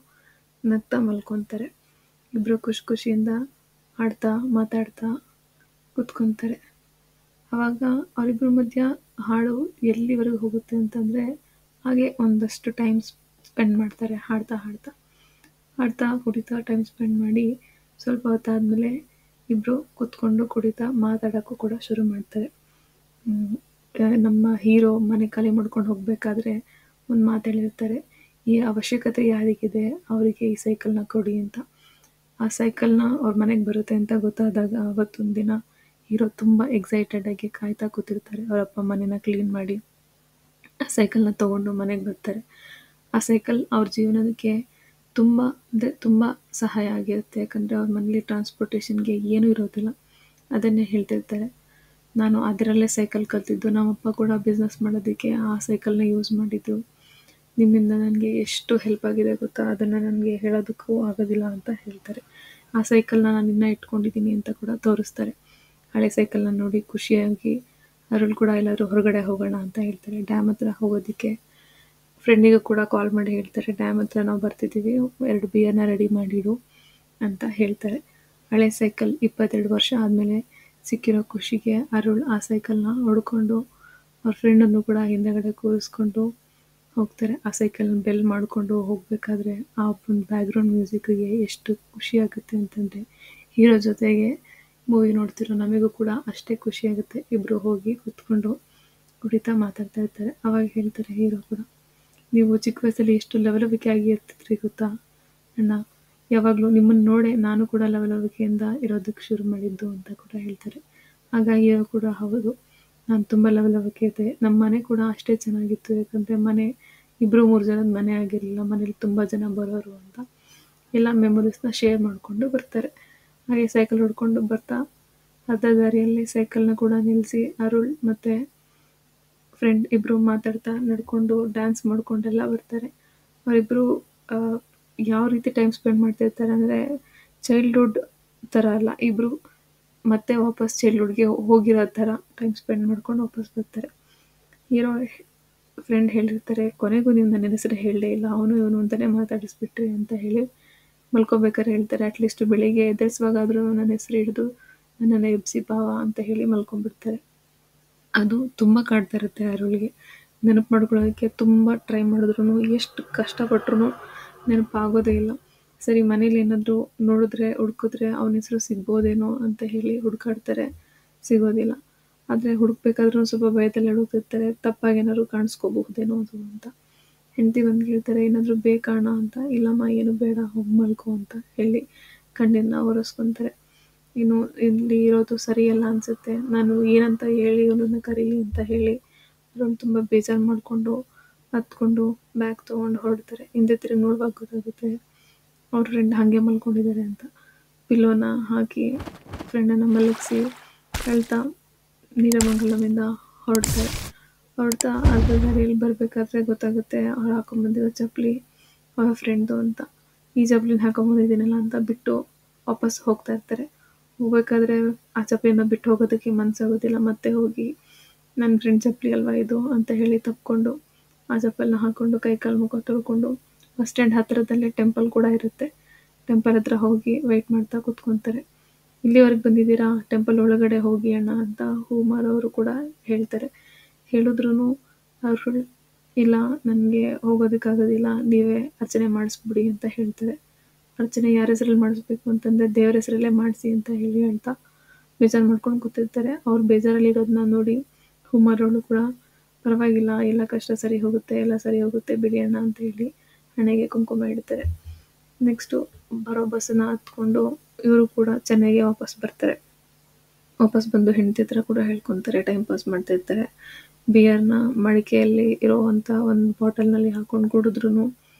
ನಗ್ತಾ ಮಲ್ಕೊತಾರೆ. ಇಬ್ಬರು ಖುಷಿ ಖುಷಿಯಿಂದ ಹಾಡ್ತಾ ಮಾತಾಡ್ತಾ ಕೂತ್ಕೊತಾರೆ. ಆವಾಗ ಅವರಿಬ್ಬರ ಮಧ್ಯ ಹಾಡು ಎಲ್ಲಿವರೆಗೂ ಹೋಗುತ್ತೆ ಅಂತಂದರೆ, ಹಾಗೆ ಒಂದಷ್ಟು ಟೈಮ್ ಸ್ಪೆಂಡ್ ಮಾಡ್ತಾರೆ ಹಾಡ್ತಾ ಹಾಡ್ತಾ ಹಾಡ್ತಾ ಕುಡಿತಾ ಟೈಮ್ ಸ್ಪೆಂಡ್ ಮಾಡಿ ಸ್ವಲ್ಪ ಹೊತ್ತಾದಮೇಲೆ ಇಬ್ಬರು ಕೂತ್ಕೊಂಡು ಕುಡಿತಾ ಮಾತಾಡೋಕ್ಕೂ ಕೂಡ ಶುರು ಮಾಡ್ತಾರೆ. ನಮ್ಮ ಹೀರೋ ಮನೆ ಖಾಲಿ ಮಾಡ್ಕೊಂಡು ಹೋಗಬೇಕಾದ್ರೆ ಒಂದು ಮಾತು ಹೇಳಿರ್ತಾರೆ, ಈ ಅವಶ್ಯಕತೆ ಯಾರಿಗಿದೆ ಅವರಿಗೆ ಈ ಸೈಕಲ್ನ ಕೊಡಿ ಅಂತ. ಆ ಸೈಕಲ್ನ ಅವ್ರ ಮನೆಗೆ ಬರುತ್ತೆ ಅಂತ ಗೊತ್ತಾದಾಗ ಅವತ್ತೊಂದು ದಿನ ಹೀರೋ ತುಂಬ ಎಕ್ಸೈಟೆಡಾಗಿ ಕಾಯ್ತಾ ಕೂತಿರ್ತಾರೆ. ಅವರಪ್ಪ ಮನೇನ ಕ್ಲೀನ್ ಮಾಡಿ ಆ ಸೈಕಲ್ನ ತೊಗೊಂಡು ಮನೆಗೆ ಬರ್ತಾರೆ. ಆ ಸೈಕಲ್ ಅವ್ರ ಜೀವನಕ್ಕೆ ತುಂಬ ಅಂದರೆ ತುಂಬ ಸಹಾಯ ಆಗಿರುತ್ತೆ. ಯಾಕಂದರೆ ಅವ್ರ ಮನೇಲಿ ಟ್ರಾನ್ಸ್ಪೋರ್ಟೇಷನ್ಗೆ ಏನೂ ಇರೋದಿಲ್ಲ. ಅದನ್ನೇ ಹೇಳ್ತಿರ್ತಾರೆ, ನಾನು ಅದರಲ್ಲೇ ಸೈಕಲ್ ಕಲ್ತಿದ್ದು, ನಮ್ಮಪ್ಪ ಕೂಡ ಬಿಸ್ನೆಸ್ ಮಾಡೋದಕ್ಕೆ ಆ ಸೈಕಲ್ನ ಯೂಸ್ ಮಾಡಿದ್ದು, ನಿಮ್ಮಿಂದ ನನಗೆ ಎಷ್ಟು ಹೆಲ್ಪ್ ಆಗಿದೆ ಗೊತ್ತಾ, ಅದನ್ನು ನನಗೆ ಹೇಳೋದಕ್ಕೂ ಆಗೋದಿಲ್ಲ ಅಂತ ಹೇಳ್ತಾರೆ. ಆ ಸೈಕಲ್ನ ನಾನು ಇನ್ನೂ ಇಟ್ಕೊಂಡಿದ್ದೀನಿ ಅಂತ ಕೂಡ ತೋರಿಸ್ತಾರೆ. ಹಳೆ ಸೈಕಲ್ನ ನೋಡಿ ಖುಷಿಯಾಗಿ ಅರುಳ್ ಕೂಡ ಎಲ್ಲರೂ ಹೊರಗಡೆ ಹೋಗೋಣ ಅಂತ ಹೇಳ್ತಾರೆ. ಡ್ಯಾಮ್ ಹತ್ರ ಹೋಗೋದಕ್ಕೆ ಫ್ರೆಂಡಿಗೂ ಕೂಡ ಕಾಲ್ ಮಾಡಿ ಹೇಳ್ತಾರೆ, ಡ್ಯಾಮ್ ಹತ್ರ ನಾವು ಬರ್ತಿದ್ದೀವಿ, 2 ಬಿಯರ್ನ ರೆಡಿ ಮಾಡಿಡು ಅಂತ ಹೇಳ್ತಾರೆ. ಹಳೆ ಸೈಕಲ್ 22 ವರ್ಷ ಆದಮೇಲೆ ಸಿಕ್ಕಿರೋ ಖುಷಿಗೆ ಅರುಳ್ ಆ ಸೈಕಲ್ನ ಹೊಡ್ಕೊಂಡು ಅವ್ರ ಫ್ರೆಂಡನ್ನು ಕೂಡ ಹಿಂದೆಗಡೆ ಕೂರಿಸ್ಕೊಂಡು ಹೋಗ್ತಾರೆ. ಆ ಸೈಕಲ್ನ ಬೆಲ್ ಮಾಡಿಕೊಂಡು ಹೋಗಬೇಕಾದ್ರೆ ಆ ಒಂದು ಬ್ಯಾಕ್ಗ್ರೌಂಡ್ ಮ್ಯೂಸಿಕ್ಗೆ ಎಷ್ಟು ಖುಷಿಯಾಗುತ್ತೆ ಅಂತಂದರೆ, ಹೀರೋ ಜೊತೆಗೆ ಮೂವಿ ನೋಡ್ತಿರೋ ನಮಗೂ ಕೂಡ ಅಷ್ಟೇ ಖುಷಿಯಾಗುತ್ತೆ. ಇಬ್ಬರು ಹೋಗಿ ಕೂತ್ಕೊಂಡು ಕುಡಿತಾ ಮಾತಾಡ್ತಾ ಇರ್ತಾರೆ. ಆವಾಗ ಹೇಳ್ತಾರೆ ಹೀರೋ ಕೂಡ, ನೀವು ಚಿಕ್ಕ ವಯಸ್ಸಲ್ಲಿ ಎಷ್ಟು ಲವಲವಿಕೆಯಾಗಿ ಇರ್ತಿದ್ರಿ ಗೊತ್ತಾ ಅಣ್ಣ, ಯಾವಾಗಲೂ ನಿಮ್ಮನ್ನು ನೋಡೇ ನಾನು ಕೂಡ ಲವಲವಿಕೆಯಿಂದ ಇರೋದಕ್ಕೆ ಶುರು ಮಾಡಿದ್ದು ಅಂತ ಕೂಡ ಹೇಳ್ತಾರೆ. ಆಗ ಹೀರೋ ಕೂಡ, ಹೌದು ನಾನು ತುಂಬ ಲವಲವಿಕೆ ಇದೆ, ನಮ್ಮ ಮನೆ ಕೂಡ ಅಷ್ಟೇ ಚೆನ್ನಾಗಿತ್ತು, ಯಾಕಂದರೆ ಮನೆ 2-3 ಜನದ ಮನೆ ಆಗಿರಲಿಲ್ಲ, ಮನೇಲಿ ತುಂಬ ಜನ ಬರೋರು ಅಂತ ಎಲ್ಲ ಮೆಮೊರೀಸ್ನ ಶೇರ್ ಮಾಡಿಕೊಂಡು ಬರ್ತಾರೆ. ಹಾಗೆ ಸೈಕಲ್ ಹೊಡ್ಕೊಂಡು ಬರ್ತಾ ಅರ್ಧ ದಾರಿಯಲ್ಲಿ ಸೈಕಲ್ನ ಕೂಡ ನಿಲ್ಲಿಸಿ ಅರುಳ್ ಮತ್ತು ಫ್ರೆಂಡ್ ಇಬ್ಬರು ಮಾತಾಡ್ತಾ ನಡ್ಕೊಂಡು ಡ್ಯಾನ್ಸ್ ಮಾಡ್ಕೊಂಡೆಲ್ಲ ಬರ್ತಾರೆ. ಅವರಿಬ್ಬರು ಯಾವ ರೀತಿ ಟೈಮ್ ಸ್ಪೆಂಡ್ ಮಾಡ್ತಿರ್ತಾರೆ ಅಂದರೆ, ಚೈಲ್ಡ್ಹುಡ್ ಥರ ಅಲ್ಲ, ಇಬ್ಬರು ಮತ್ತೆ ವಾಪಸ್ ಚೈಲ್ಡ್ಹುಡ್ಗೆ ಹೋಗಿರೋ ಥರ ಟೈಮ್ ಸ್ಪೆಂಡ್ ಮಾಡ್ಕೊಂಡು ವಾಪಸ್ ಬರ್ತಾರೆ. ಹೀರೋ ಫ್ರೆಂಡ್ ಹೇಳಿರ್ತಾರೆ, ಕೊನೆಗೂ ನೀವು ನನ್ನ ಹೆಸರು ಹೇಳಲೇ ಇಲ್ಲ, ಅವನು ಇವನು ಅಂತಲೇ ಮಾತಾಡಿಸ್ಬಿಟ್ರಿ ಅಂತ ಹೇಳಿ ಮಲ್ಕೋಬೇಕಾದ್ರೆ ಹೇಳ್ತಾರೆ. ಅಟ್ಲೀಸ್ಟ್ ಬೆಳಿಗ್ಗೆ ಎದ್ದೇಳಿಸುವಾಗಾದರೂ ನನ್ನ ಹೆಸರು ಹಿಡಿದು ನನ್ನನ್ನು ಎಬ್ಸಿ ಭಾವ ಅಂತ ಹೇಳಿ ಮಲ್ಕೊಂಡ್ಬಿಡ್ತಾರೆ. ಅದು ತುಂಬ ಕಾಡ್ತಾ ಇರುತ್ತೆ ಅರುಳಿಗೆ. ನೆನಪು ಮಾಡ್ಕೊಳ್ಳೋದಕ್ಕೆ ತುಂಬ ಟ್ರೈ ಮಾಡಿದ್ರು, ಎಷ್ಟು ಕಷ್ಟಪಟ್ರು ನೆನಪಾಗೋದೇ ಇಲ್ಲ. ಸರಿ, ಮನೇಲಿ ಏನಾದರೂ ನೋಡಿದ್ರೆ ಹುಡುಕಿದ್ರೆ ಅವನ ಹೆಸರು ಸಿಗ್ಬೋದೇನೋ ಅಂತ ಹೇಳಿ ಹುಡುಕಾಡ್ತಾರೆ, ಸಿಗೋದಿಲ್ಲ. ಆದರೆ ಹುಡುಕ್ಬೇಕಾದ್ರೂ ಸ್ವಲ್ಪ ಭಯದಲ್ಲಿ ಹುಡುಕ್ತಿರ್ತಾರೆ, ತಪ್ಪಾಗಿ ಏನಾದ್ರು ಕಾಣಿಸ್ಕೋಬಹುದೇನೋ ಅದು ಅಂತ. ಹೆಂಡತಿ ಬಂದು ಹೇಳ್ತಾರೆ, ಏನಾದರೂ ಬೇಕಾಣ ಅಂತ. ಇಲ್ಲಮ್ಮ, ಏನು ಬೇಡ, ಹೋಗಿ ಮಲ್ಕೋ ಅಂತ ಹೇಳಿ ಕಣ್ಣನ್ನ ಒರೆಸ್ಕೊತಾರೆ. ಇನ್ನು ಇಲ್ಲಿ ಇರೋದು ಸರಿಯಲ್ಲ ಅನಿಸುತ್ತೆ, ನಾನು ಏನಂತ ಹೇಳಿ ಅವನನ್ನು ಕರೀಲಿ ಅಂತ ಹೇಳಿ ಅರುಣ್ ತುಂಬ ಬೇಜಾರು ಮಾಡಿಕೊಂಡು ಹತ್ಕೊಂಡು ಬ್ಯಾಗ್ ತೊಗೊಂಡು ಹೊರಡ್ತಾರೆ. ಹಿಂದೆ ತಿರುಗಿ ನೋಡುವಾಗ ಗೊತ್ತಾಗುತ್ತೆ ಅವ್ರ ಫ್ರೆಂಡ್ ಹಾಗೆ ಮಲ್ಕೊಂಡಿದ್ದಾರೆ ಅಂತ. ಪಿಲ್ಲೋನ ಹಾಕಿ ಫ್ರೆಂಡನ್ನು ಮಲಗಿಸಿ ಹೇಳ್ತಾ ನೀಲಮಂಗಲಮಿಂದ ಹೊರಡ್ತಾ ಅರ್ಧ ದಾರಿಯಲ್ಲಿ ಬರಬೇಕಾದ್ರೆ ಗೊತ್ತಾಗುತ್ತೆ ಅವ್ರು ಹಾಕೊಂಡ್ಬಂದಿರೋ ಚಪ್ಪಲಿ ಅವರ ಫ್ರೆಂಡ್ದು ಅಂತ. ಈ ಚಪ್ಪಲಿನ ಹಾಕೊಂಡ್ಬಂದಿದ್ದೀನಲ್ಲ ಅಂತ ಬಿಟ್ಟು ವಾಪಸ್ ಹೋಗ್ತಾ ಇರ್ತಾರೆ. ಹೋಗ್ಬೇಕಾದ್ರೆ ಆ ಚಪ್ಪಲಿನ ಬಿಟ್ಟು ಹೋಗೋದಕ್ಕೆ ಮನಸ್ಸಾಗೋದಿಲ್ಲ. ಮತ್ತೆ ಹೋಗಿ ನನ್ನ ಫ್ರೆಂಡ್ ಚಪ್ಪಲಿ ಅಲ್ವಾ ಇದು ಅಂತ ಹೇಳಿ ತಪ್ಕೊಂಡು ಆ ಚಪ್ಪಲನ್ನ ಹಾಕ್ಕೊಂಡು ಕೈಕಾಲು ಮುಖ ತೊಳ್ಕೊಂಡು ಬಸ್ ಸ್ಟ್ಯಾಂಡ್ ಹತ್ತಿರದಲ್ಲೇ ಟೆಂಪಲ್ ಕೂಡ ಇರುತ್ತೆ. ಟೆಂಪಲ್ ಹತ್ರ ಹೋಗಿ ವೆಯ್ಟ್ ಮಾಡ್ತಾ ಕೂತ್ಕೊತಾರೆ. ಇಲ್ಲಿವರೆಗೆ ಬಂದಿದ್ದೀರಾ, ಟೆಂಪಲ್ ಒಳಗಡೆ ಹೋಗಿ ಅಣ್ಣ ಅಂತ ಹೂ ಮಾರೋರು ಕೂಡ ಹೇಳ್ತಾರೆ. ಹೇಳಿದ್ರೂ ಅವರು ಇಲ್ಲ, ನನಗೆ ಹೋಗೋದಕ್ಕಾಗೋದಿಲ್ಲ, ನೀವೇ ಅರ್ಚನೆ ಮಾಡಿಸ್ಬಿಡಿ ಅಂತ ಹೇಳ್ತಾರೆ. ಅರ್ಚನೆ ಯಾರ ಹೆಸರಲ್ಲಿ ಮಾಡಿಸ್ಬೇಕು ಅಂತಂದರೆ ದೇವರ ಹೆಸರಲ್ಲೇ ಮಾಡಿಸಿ ಅಂತ ಹೇಳಿ ಹೇಳ್ತಾ ಬೇಜಾರು ಮಾಡ್ಕೊಂಡು ಕೂತಿರ್ತಾರೆ. ಅವ್ರು ಬೇಜಾರಲ್ಲಿರೋದನ್ನ ನೋಡಿ ಹೂ ಮಾರೋಳು ಕೂಡ ಪರವಾಗಿಲ್ಲ, ಎಲ್ಲ ಕಷ್ಟ ಸರಿ ಹೋಗುತ್ತೆ, ಎಲ್ಲ ಸರಿ ಹೋಗುತ್ತೆ ಬಿಡಿ ಅಣ್ಣ ಅಂತ ಹೇಳಿ ಹಣೆಗೆ ಕುಂಕುಮ ಇಡ್ತಾರೆ. ನೆಕ್ಸ್ಟು ಬರೋ ಬಸ್ಸನ್ನು ಹತ್ಕೊಂಡು ಇವರು ಕೂಡ ಚೆನ್ನೈಗೆ ವಾಪಸ್ ಬರ್ತಾರೆ. ವಾಪಸ್ ಬಂದು ಹೆಂಡತಿ ಹತ್ರ ಕೂಡ ಹೇಳ್ಕೊತಾರೆ, ಟೈಮ್ ಪಾಸ್ ಮಾಡ್ತಿರ್ತಾರೆ. ಬಿಯರ್ನ ಮಡಿಕೆಯಲ್ಲಿ ಇರೋವಂಥ ಒಂದು ಬಾಟಲ್ನಲ್ಲಿ ಹಾಕೊಂಡು ಕುಡಿದ್ರೂ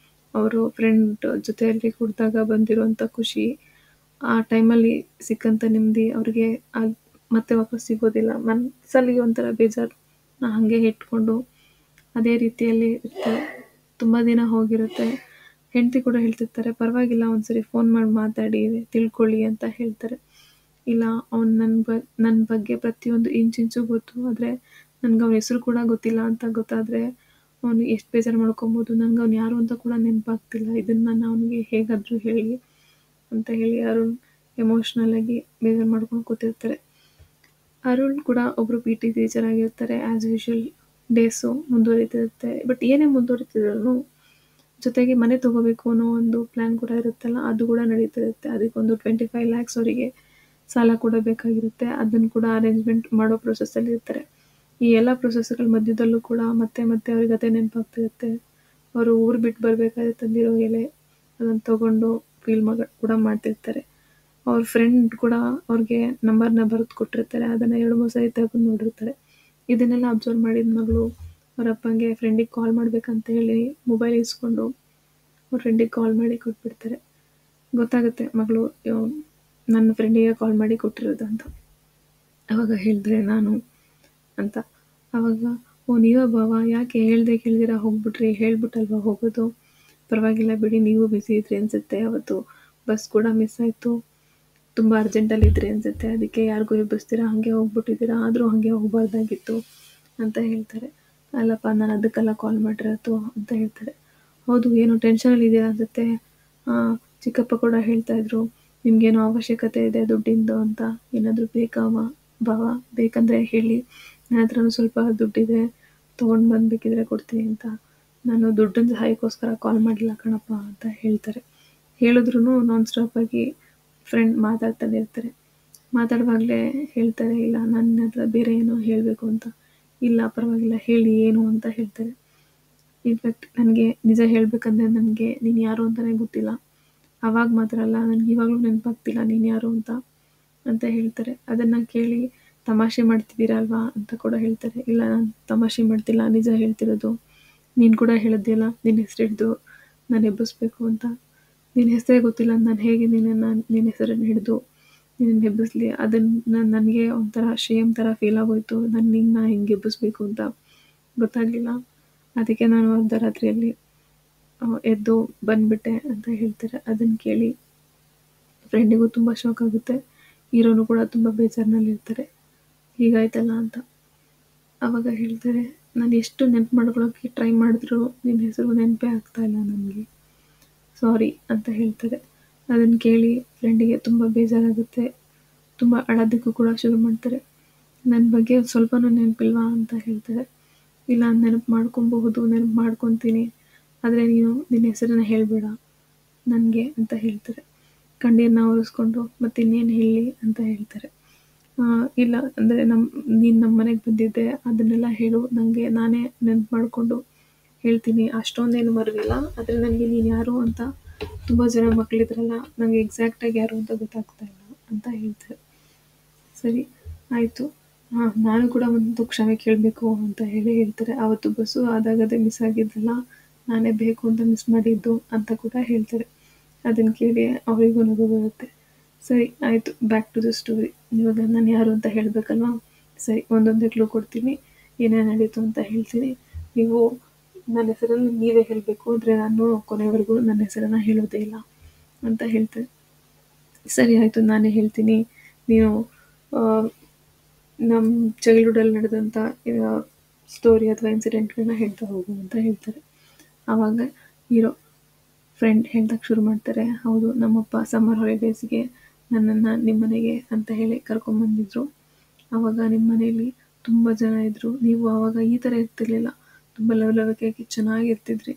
ಅವರು ಫ್ರೆಂಡ್ ಜೊತೆಯಲ್ಲಿ ಕುಡಿದಾಗ ಬಂದಿರೋವಂಥ ಖುಷಿ, ಆ ಟೈಮಲ್ಲಿ ಸಿಕ್ಕಂಥ ನೆಮ್ಮದಿ ಅವ್ರಿಗೆ ಮತ್ತೆ ವಾಪಸ್ ಸಿಗೋದಿಲ್ಲ. ಮನಸ್ಸಲ್ಲಿ ಒಂಥರ ಬೇಜಾರನ್ನ ಹಾಗೆ ಇಟ್ಕೊಂಡು ಅದೇ ರೀತಿಯಲ್ಲಿ ಇರ್ತಾರೆ. ತುಂಬ ದಿನ ಹೋಗಿರುತ್ತೆ. ಹೆಂಡತಿ ಕೂಡ ಹೇಳ್ತಿರ್ತಾರೆ, ಪರವಾಗಿಲ್ಲ ಒಂದ್ಸರಿ ಫೋನ್ ಮಾಡಿ ಮಾತಾಡಿ ತಿಳ್ಕೊಳ್ಳಿ ಅಂತ ಹೇಳ್ತಾರೆ. ಇಲ್ಲ, ಅವ್ನು ನನ್ನ ಬಗ್ಗೆ ಪ್ರತಿಯೊಂದು ಇಂಚಿಂಚು ಗೊತ್ತು, ಆದರೆ ನನಗೆ ಅವನ ಹೆಸರು ಕೂಡ ಗೊತ್ತಿಲ್ಲ ಅಂತ ಗೊತ್ತಾದರೆ ಅವನು ಎಷ್ಟು ಬೇಜಾರು ಮಾಡ್ಕೊಬೋದು. ನಂಗೆ ಅವ್ನು ಯಾರು ಅಂತ ಕೂಡ ನೆನಪಾಗ್ತಿಲ್ಲ, ಇದನ್ನು ನಾನು ಅವನಿಗೆ ಹೇಗಾದರೂ ಹೇಳಿ ಅಂತ ಹೇಳಿ ಅರುಣ್ ಎಮೋಷ್ನಲಾಗಿ ಬೇಜಾರು ಮಾಡ್ಕೊಂಡು ಕೂತಿರ್ತಾರೆ. ಅರುಣ್ ಕೂಡ ಒಬ್ಬರು PT ಟೀಚರ್ ಆಗಿರ್ತಾರೆ. ಆ್ಯಸ್ ಯೂಶ್ವಲ್ ಡೇಸು ಮುಂದುವರಿತಿರುತ್ತೆ. ಬಟ್ ಏನೇ ಮುಂದುವರಿತಿದ್ರು ಜೊತೆಗೆ ಮನೆ ತೊಗೋಬೇಕು ಅನ್ನೋ ಒಂದು ಪ್ಲ್ಯಾನ್ ಕೂಡ ಇರುತ್ತಲ್ಲ, ಅದು ಕೂಡ ನಡೀತಿರುತ್ತೆ. ಅದಕ್ಕೊಂದು 25 lakhs ಅವರಿಗೆ ಸಾಲ ಕೂಡ ಬೇಕಾಗಿರುತ್ತೆ. ಅದನ್ನು ಕೂಡ ಅರೇಂಜ್ಮೆಂಟ್ ಮಾಡೋ ಪ್ರೊಸೆಸ್ಸಲ್ಲಿ ಇರ್ತಾರೆ. ಈ ಎಲ್ಲ ಪ್ರೊಸೆಸ್ಗಳ ಮಧ್ಯದಲ್ಲೂ ಕೂಡ ಮತ್ತೆ ಅವ್ರಿಗೆ ಅದೇ ನೆನಪಾಗ್ತಿರುತ್ತೆ. ಅವರು ಊರು ಬಿಟ್ಟು ಬರಬೇಕಾದ್ರೆ ತಂದಿರೋ ಎಲೆ, ಅದನ್ನು ತೊಗೊಂಡು ಫೀಲ್ ಕೂಡ ಮಾಡ್ತಿರ್ತಾರೆ. ಅವ್ರ ಫ್ರೆಂಡ್ ಕೂಡ ಅವ್ರಿಗೆ ನಂಬರ್ನ ಬರೆದು ಕೊಟ್ಟಿರ್ತಾರೆ, ಅದನ್ನು 2-3 ಸರಿ ತೆಗೆದು ನೋಡಿರ್ತಾರೆ. ಇದನ್ನೆಲ್ಲ ಅಬ್ಸರ್ವ್ ಮಾಡಿದ ಮಗಳು ಅವ್ರ ಅಪ್ಪಂಗೆ ಫ್ರೆಂಡಿಗೆ ಕಾಲ್ ಮಾಡಬೇಕಂತ ಹೇಳಿ ಮೊಬೈಲ್ ಇಸ್ಕೊಂಡು ಅವ್ರ ಫ್ರೆಂಡಿಗೆ ಕಾಲ್ ಮಾಡಿ ಕೊಟ್ಬಿಡ್ತಾರೆ. ಗೊತ್ತಾಗುತ್ತೆ ಮಗಳು ನನ್ನ ಫ್ರೆಂಡಿಗೆ ಕಾಲ್ ಮಾಡಿ ಕೊಟ್ಟಿರೋದು ಅಂತ. ಆವಾಗ ಹೇಳಿದ್ರೆ ನಾನು ಅಂತ. ಆವಾಗ ಓ ನೀವೇ ಭಾವ, ಯಾಕೆ ಹೇಳ್ದೆ ಕೇಳ್ದಿರ ಹೋಗ್ಬಿಟ್ರಿ, ಹೇಳ್ಬಿಟ್ಟಲ್ವ ಹೋಗೋದು, ಪರವಾಗಿಲ್ಲ ಬಿಡಿ, ನೀವು ಬಿಸಿ ಇದ್ರಿ ಅನಿಸುತ್ತೆ, ಅವತ್ತು ಬಸ್ ಕೂಡ ಮಿಸ್ ಆಯಿತು, ತುಂಬ ಅರ್ಜೆಂಟಲ್ಲಿದ್ರಿ ಅನಿಸುತ್ತೆ, ಅದಕ್ಕೆ ಯಾರಿಗೂ ಎಬ್ಬಿಸ್ತೀರಾ, ಹಾಗೆ ಹೋಗ್ಬಿಟ್ಟಿದ್ದೀರಾ, ಆದರೂ ಹಾಗೆ ಹೋಗಬಾರ್ದಾಗಿತ್ತು ಅಂತ ಹೇಳ್ತಾರೆ. ಅಲ್ಲಪ್ಪ, ನಾನು ಅದಕ್ಕೆಲ್ಲ ಕಾಲ್ ಮಾಡಿರೋದು ಅಂತ ಹೇಳ್ತಾರೆ. ಹೌದು, ಏನೋ ಟೆನ್ಷನಲ್ಲಿದ್ದೀರಾ ಅನಿಸುತ್ತೆ, ಚಿಕ್ಕಪ್ಪ ಕೂಡ ಹೇಳ್ತಾಯಿದ್ರು ನಿಮಗೇನೋ ಅವಶ್ಯಕತೆ ಇದೆ ದುಡ್ಡಿಂದು ಅಂತ, ಏನಾದರೂ ಬೇಕಾ ಭಾವ, ಬೇಕಂದರೆ ಹೇಳಿ, ನನ್ನ ಹತ್ರನೂ ಸ್ವಲ್ಪ ದುಡ್ಡಿದೆ, ತೊಗೊಂಡು ಬಂದುಬೇಕಿದ್ರೆ ಕೊಡ್ತೀನಿ ಅಂತ. ನಾನು ದುಡ್ಡಿನ ಸಹಾಯಕ್ಕೋಸ್ಕರ ಕಾಲ್ ಮಾಡಿಲ್ಲ ಕಣಪ್ಪ ಅಂತ ಹೇಳ್ತಾರೆ. ಹೇಳಿದ್ರೂ ನಾನ್ ಸ್ಟಾಪಾಗಿ ಫ್ರೆಂಡ್ ಮಾತಾಡ್ತಾನೆ ಇರ್ತಾರೆ. ಮಾತಾಡುವಾಗಲೇ ಹೇಳ್ತಾರೆ, ಇಲ್ಲ ನನ್ನ ಹತ್ರ ಬೇರೆ ಏನೋ ಹೇಳಬೇಕು ಅಂತ. ಇಲ್ಲ ಪರವಾಗಿಲ್ಲ ಹೇಳಿ ಏನು ಅಂತ ಹೇಳ್ತಾರೆ. ಇನ್ಫ್ಯಾಕ್ಟ್ ನನಗೆ ನಿಜ ಹೇಳಬೇಕಂದ್ರೆ ನನಗೆ ನೀನು ಯಾರು ಅಂತಲೇ ಗೊತ್ತಿಲ್ಲ, ಆವಾಗ ಮಾತ್ರ ಅಲ್ಲ, ನನಗೆ ಇವಾಗಲೂ ನೆನಪಾಗ್ತಿಲ್ಲ ನೀನು ಯಾರು ಅಂತ ಹೇಳ್ತಾರೆ. ಅದನ್ನು ಕೇಳಿ ತಮಾಷೆ ಮಾಡ್ತಿದ್ದೀರಲ್ವಾ ಅಂತ ಕೂಡ ಹೇಳ್ತಾರೆ. ಇಲ್ಲ, ನಾನು ತಮಾಷೆ ಮಾಡ್ತಿಲ್ಲ, ನಿಜ ಹೇಳ್ತಿರೋದು. ನೀನು ಕೂಡ ಹೇಳಿದ್ಯಲ್ಲ ನಿನ್ನ ಹೆಸರು ಹಿಡಿದು ನಾನು ಎಬ್ಬಿಸ್ಬೇಕು ಅಂತ. ನಿನ್ನ ಹೆಸರೇ ಗೊತ್ತಿಲ್ಲ, ನಾನು ಹೇಗೆ ನಿನ್ನ ಹೆಸರನ್ನು ಹಿಡಿದು ನಿನ್ನ ಎಬ್ಬಿಸ್ಲಿ. ಅದನ್ನು ನನಗೆ ಒಂಥರ ಶೇಮ್ ಥರ ಫೀಲ್ ಆಗೋಯ್ತು, ನಿನ್ನ ಹೆಂಗೆ ಎಬ್ಬಿಸ್ಬೇಕು ಅಂತ ಗೊತ್ತಾಗಲಿಲ್ಲ, ಅದಕ್ಕೆ ನಾನು ಅರ್ಧ ರಾತ್ರಿಯಲ್ಲಿ ಎದ್ದು ಬಂದುಬಿಟ್ಟೆ ಅಂತ ಹೇಳ್ತಾರೆ. ಅದನ್ನು ಕೇಳಿ ಫ್ರೆಂಡಿಗೂ ತುಂಬ ಶಾಕ್ ಆಗುತ್ತೆ. ಹೀರೋನು ಕೂಡ ತುಂಬ ಬೇಜಾರಿನಲ್ಲಿರ್ತಾರೆ, ಹೀಗಾಯ್ತಲ್ಲ ಅಂತ. ಆವಾಗ ಹೇಳ್ತಾರೆ, ನಾನು ಎಷ್ಟು ನೆನಪು ಮಾಡ್ಕೊಳ್ಳೋಕ್ಕೆ ಟ್ರೈ ಮಾಡಿದ್ರು ನಿನ್ನ ಹೆಸರು ನೆನಪೇ ಆಗ್ತಾ ಇಲ್ಲ ನನಗೆ, ಸಾರಿ ಅಂತ ಹೇಳ್ತಾರೆ. ಅದನ್ನು ಕೇಳಿ ಫ್ರೆಂಡಿಗೆ ತುಂಬ ಬೇಜಾರಾಗುತ್ತೆ. ತುಂಬ ಅಳೋದಕ್ಕೂ ಕೂಡ ಶುರು ಮಾಡ್ತಾರೆ. ನನ್ನ ಬಗ್ಗೆ ಸ್ವಲ್ಪನೂ ನೆನಪಿಲ್ವಾ ಅಂತ ಹೇಳ್ತಾರೆ. ಇಲ್ಲ ನೆನಪು ಮಾಡ್ಕೊಬಹುದು, ನೆನಪು ಮಾಡ್ಕೊತೀನಿ, ಆದರೆ ನೀನು ನಿನ್ನ ಹೆಸರನ್ನ ಹೇಳಬೇಡ ನನಗೆ ಅಂತ ಹೇಳ್ತಾರೆ. ಕಣ್ಣೀರನ್ನ ಒರೆಸ್ಕೊಂಡು ಮತ್ತೆ ಇನ್ನೇನು ಹೇಳಲಿ ಅಂತ ಹೇಳ್ತಾರೆ. ಇಲ್ಲ ಅಂದರೆ ನೀನು ನಮ್ಮ ಮನೆಗೆ ಬಂದಿದ್ದೆ ಅದನ್ನೆಲ್ಲ ಹೇಳು, ನನಗೆ ನಾನೇ ನೆನಪು ಮಾಡಿಕೊಂಡು ಹೇಳ್ತೀನಿ, ಅಷ್ಟೊಂದೇನು ಮರೆವಿಲ್ಲ, ಆದರೆ ನನಗೆ ನೀನು ಯಾರು ಅಂತ ತುಂಬ ಜನ ಮಕ್ಕಳಿದ್ರಲ್ಲ, ನನಗೆ ಎಕ್ಸಾಕ್ಟಾಗಿ ಯಾರು ಅಂತ ಗೊತ್ತಾಗ್ತಾ ಇಲ್ಲ ಅಂತ ಹೇಳ್ತಾರೆ. ಸರಿ ಆಯಿತು, ನಾನು ಕೂಡ ಒಂದು ಕ್ಷಮೆ ಕೇಳಬೇಕು ಅಂತ ಹೇಳ್ತಾರೆ. ಆವತ್ತು ಬಸ್ಸು ಆದಾಗದೇ ಮಿಸ್ ಆಗಿದ್ದಲ್ಲ, ನಾನೇ ಬೇಕು ಅಂತ ಮಿಸ್ ಮಾಡಿದ್ದು ಅಂತ ಕೂಡ ಹೇಳ್ತಾರೆ. ಅದನ್ನು ಕೇಳಿ ಅವರಿಗೂ ನಗು ಬರುತ್ತೆ. ಸರಿ ಆಯಿತು, ಬ್ಯಾಕ್ ಟು ದ ಸ್ಟೋರಿ. ಇವಾಗ ನಾನು ಯಾರು ಅಂತ ಹೇಳಬೇಕಲ್ವಾ? ಸರಿ, ಒಂದೊಂದೇ ಕ್ಲೂ ಕೊಡ್ತೀನಿ, ಏನೇನು ನಡೀತು ಅಂತ ಹೇಳ್ತೀನಿ. ನೀವು ನನ್ನ ಹೆಸರನ್ನು ನೀವೇ ಹೇಳಬೇಕು, ಆದರೆ ನಾನು ಕೊನೆವರೆಗೂ ನನ್ನ ಹೆಸರನ್ನು ಹೇಳೋದೇ ಇಲ್ಲ ಅಂತ ಹೇಳ್ತಾರೆ. ಸರಿ ಆಯಿತು, ನಾನೇ ಹೇಳ್ತೀನಿ, ನೀನು ನಮ್ಮ ಚೈಲ್ಡ್ಹುಡ್ಡಲ್ಲಿ ನಡೆದಂಥ ಸ್ಟೋರಿ ಅಥವಾ ಇನ್ಸಿಡೆಂಟ್ಗಳನ್ನ ಹೇಳ್ತಾ ಹೋಗು ಅಂತ ಹೇಳ್ತಾರೆ. ಆವಾಗ ಹೀರೋ ಫ್ರೆಂಡ್ ಹೇಳ್ದಕ್ಕೆ ಶುರು ಮಾಡ್ತಾರೆ. ಹೌದು, ನಮ್ಮಪ್ಪ ಸಮ್ಮರ್ ಹಾಲಿಡೇಸ್ಗೆ ನನ್ನನ್ನು ನಿಮ್ಮ ಮನೆಗೆ ಅಂತ ಹೇಳಿ ಕರ್ಕೊಂಬಂದಿದ್ರು. ಆವಾಗ ನಿಮ್ಮ ಮನೆಯಲ್ಲಿ ತುಂಬ ಜನ ಇದ್ದರು. ನೀವು ಆವಾಗ ಈ ಥರ ಇರ್ತಿರ್ಲಿಲ್ಲ, ತುಂಬ ಲವಲವಿಕೆಯಾಗಿ ಚೆನ್ನಾಗಿರ್ತಿದ್ರಿ.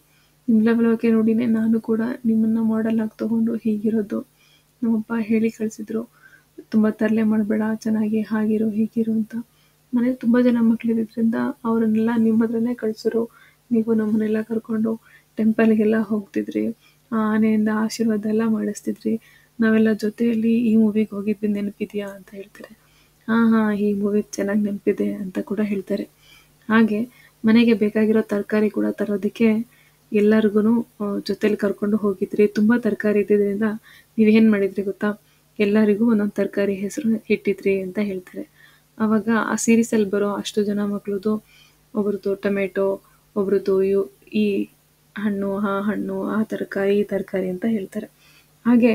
ನಿಮ್ಮ ಲವಲವಿಕೆ ನೋಡಿನೇ ನಾನು ಕೂಡ ನಿಮ್ಮನ್ನು ಮಾಡೆಲ್ ಆಗಿ ತೊಗೊಂಡು ಹೀಗಿರೋದು. ನಮ್ಮಪ್ಪ ಹೇಳಿ ಕಳಿಸಿದ್ರು, ತುಂಬ ತರಲೆ ಮಾಡಬೇಡ, ಚೆನ್ನಾಗಿ ಹಾಗಿರು ಹೀಗಿರು ಅಂತ. ಮನೇಲಿ ತುಂಬ ಜನ ಮಕ್ಕಳಿದ್ರಿಂದ ಅವರನ್ನೆಲ್ಲ ನಿಮ್ಮದ್ರಲ್ಲೇ ಕಳಿಸೋರು. ನೀವು ನಮ್ಮನ್ನೆಲ್ಲ ಕರ್ಕೊಂಡು ಟೆಂಪಲ್ಗೆಲ್ಲ ಹೋಗ್ತಿದ್ರಿ, ಆನೆಯಿಂದ ಆಶೀರ್ವಾದ ಎಲ್ಲ ಮಾಡಿಸ್ತಿದ್ರಿ. ನಾವೆಲ್ಲ ಜೊತೆಯಲ್ಲಿ ಈ ಮೂವಿಗೆ ಹೋಗಿದ್ವಿ ನೆನಪಿದೆಯಾ ಅಂತ ಹೇಳ್ತಾರೆ. ಹಾಂ, ಈ ಮೂವಿಗೆ ಚೆನ್ನಾಗಿ ನೆನಪಿದೆ ಅಂತ ಕೂಡ ಹೇಳ್ತಾರೆ. ಹಾಗೆ ಮನೆಗೆ ಬೇಕಾಗಿರೋ ತರಕಾರಿ ಕೂಡ ತರೋದಕ್ಕೆ ಎಲ್ಲರಿಗೂ ಜೊತೇಲಿ ಕರ್ಕೊಂಡು ಹೋಗಿದ್ರಿ. ತುಂಬ ತರಕಾರಿ ಇದ್ದಿದ್ದರಿಂದ ನೀವೇನು ಮಾಡಿದ್ರಿ ಗೊತ್ತಾ, ಎಲ್ಲರಿಗೂ ಒಂದೊಂದು ತರಕಾರಿ ಹೆಸರು ಇಟ್ಟಿದ್ರಿ ಅಂತ ಹೇಳ್ತಾರೆ. ಆವಾಗ ಆ ಸೀರೀಸಲ್ಲಿ ಬರೋ ಅಷ್ಟು ಜನ ಮಕ್ಳದ್ದು ಒಬ್ರದ್ದು ಟೊಮೆಟೊ, ಒಬ್ರದ್ದು ಈ ಹಣ್ಣು, ಆ ಹಣ್ಣು, ಆ ತರಕಾರಿ, ಈ ತರಕಾರಿ ಅಂತ ಹೇಳ್ತಾರೆ. ಹಾಗೆ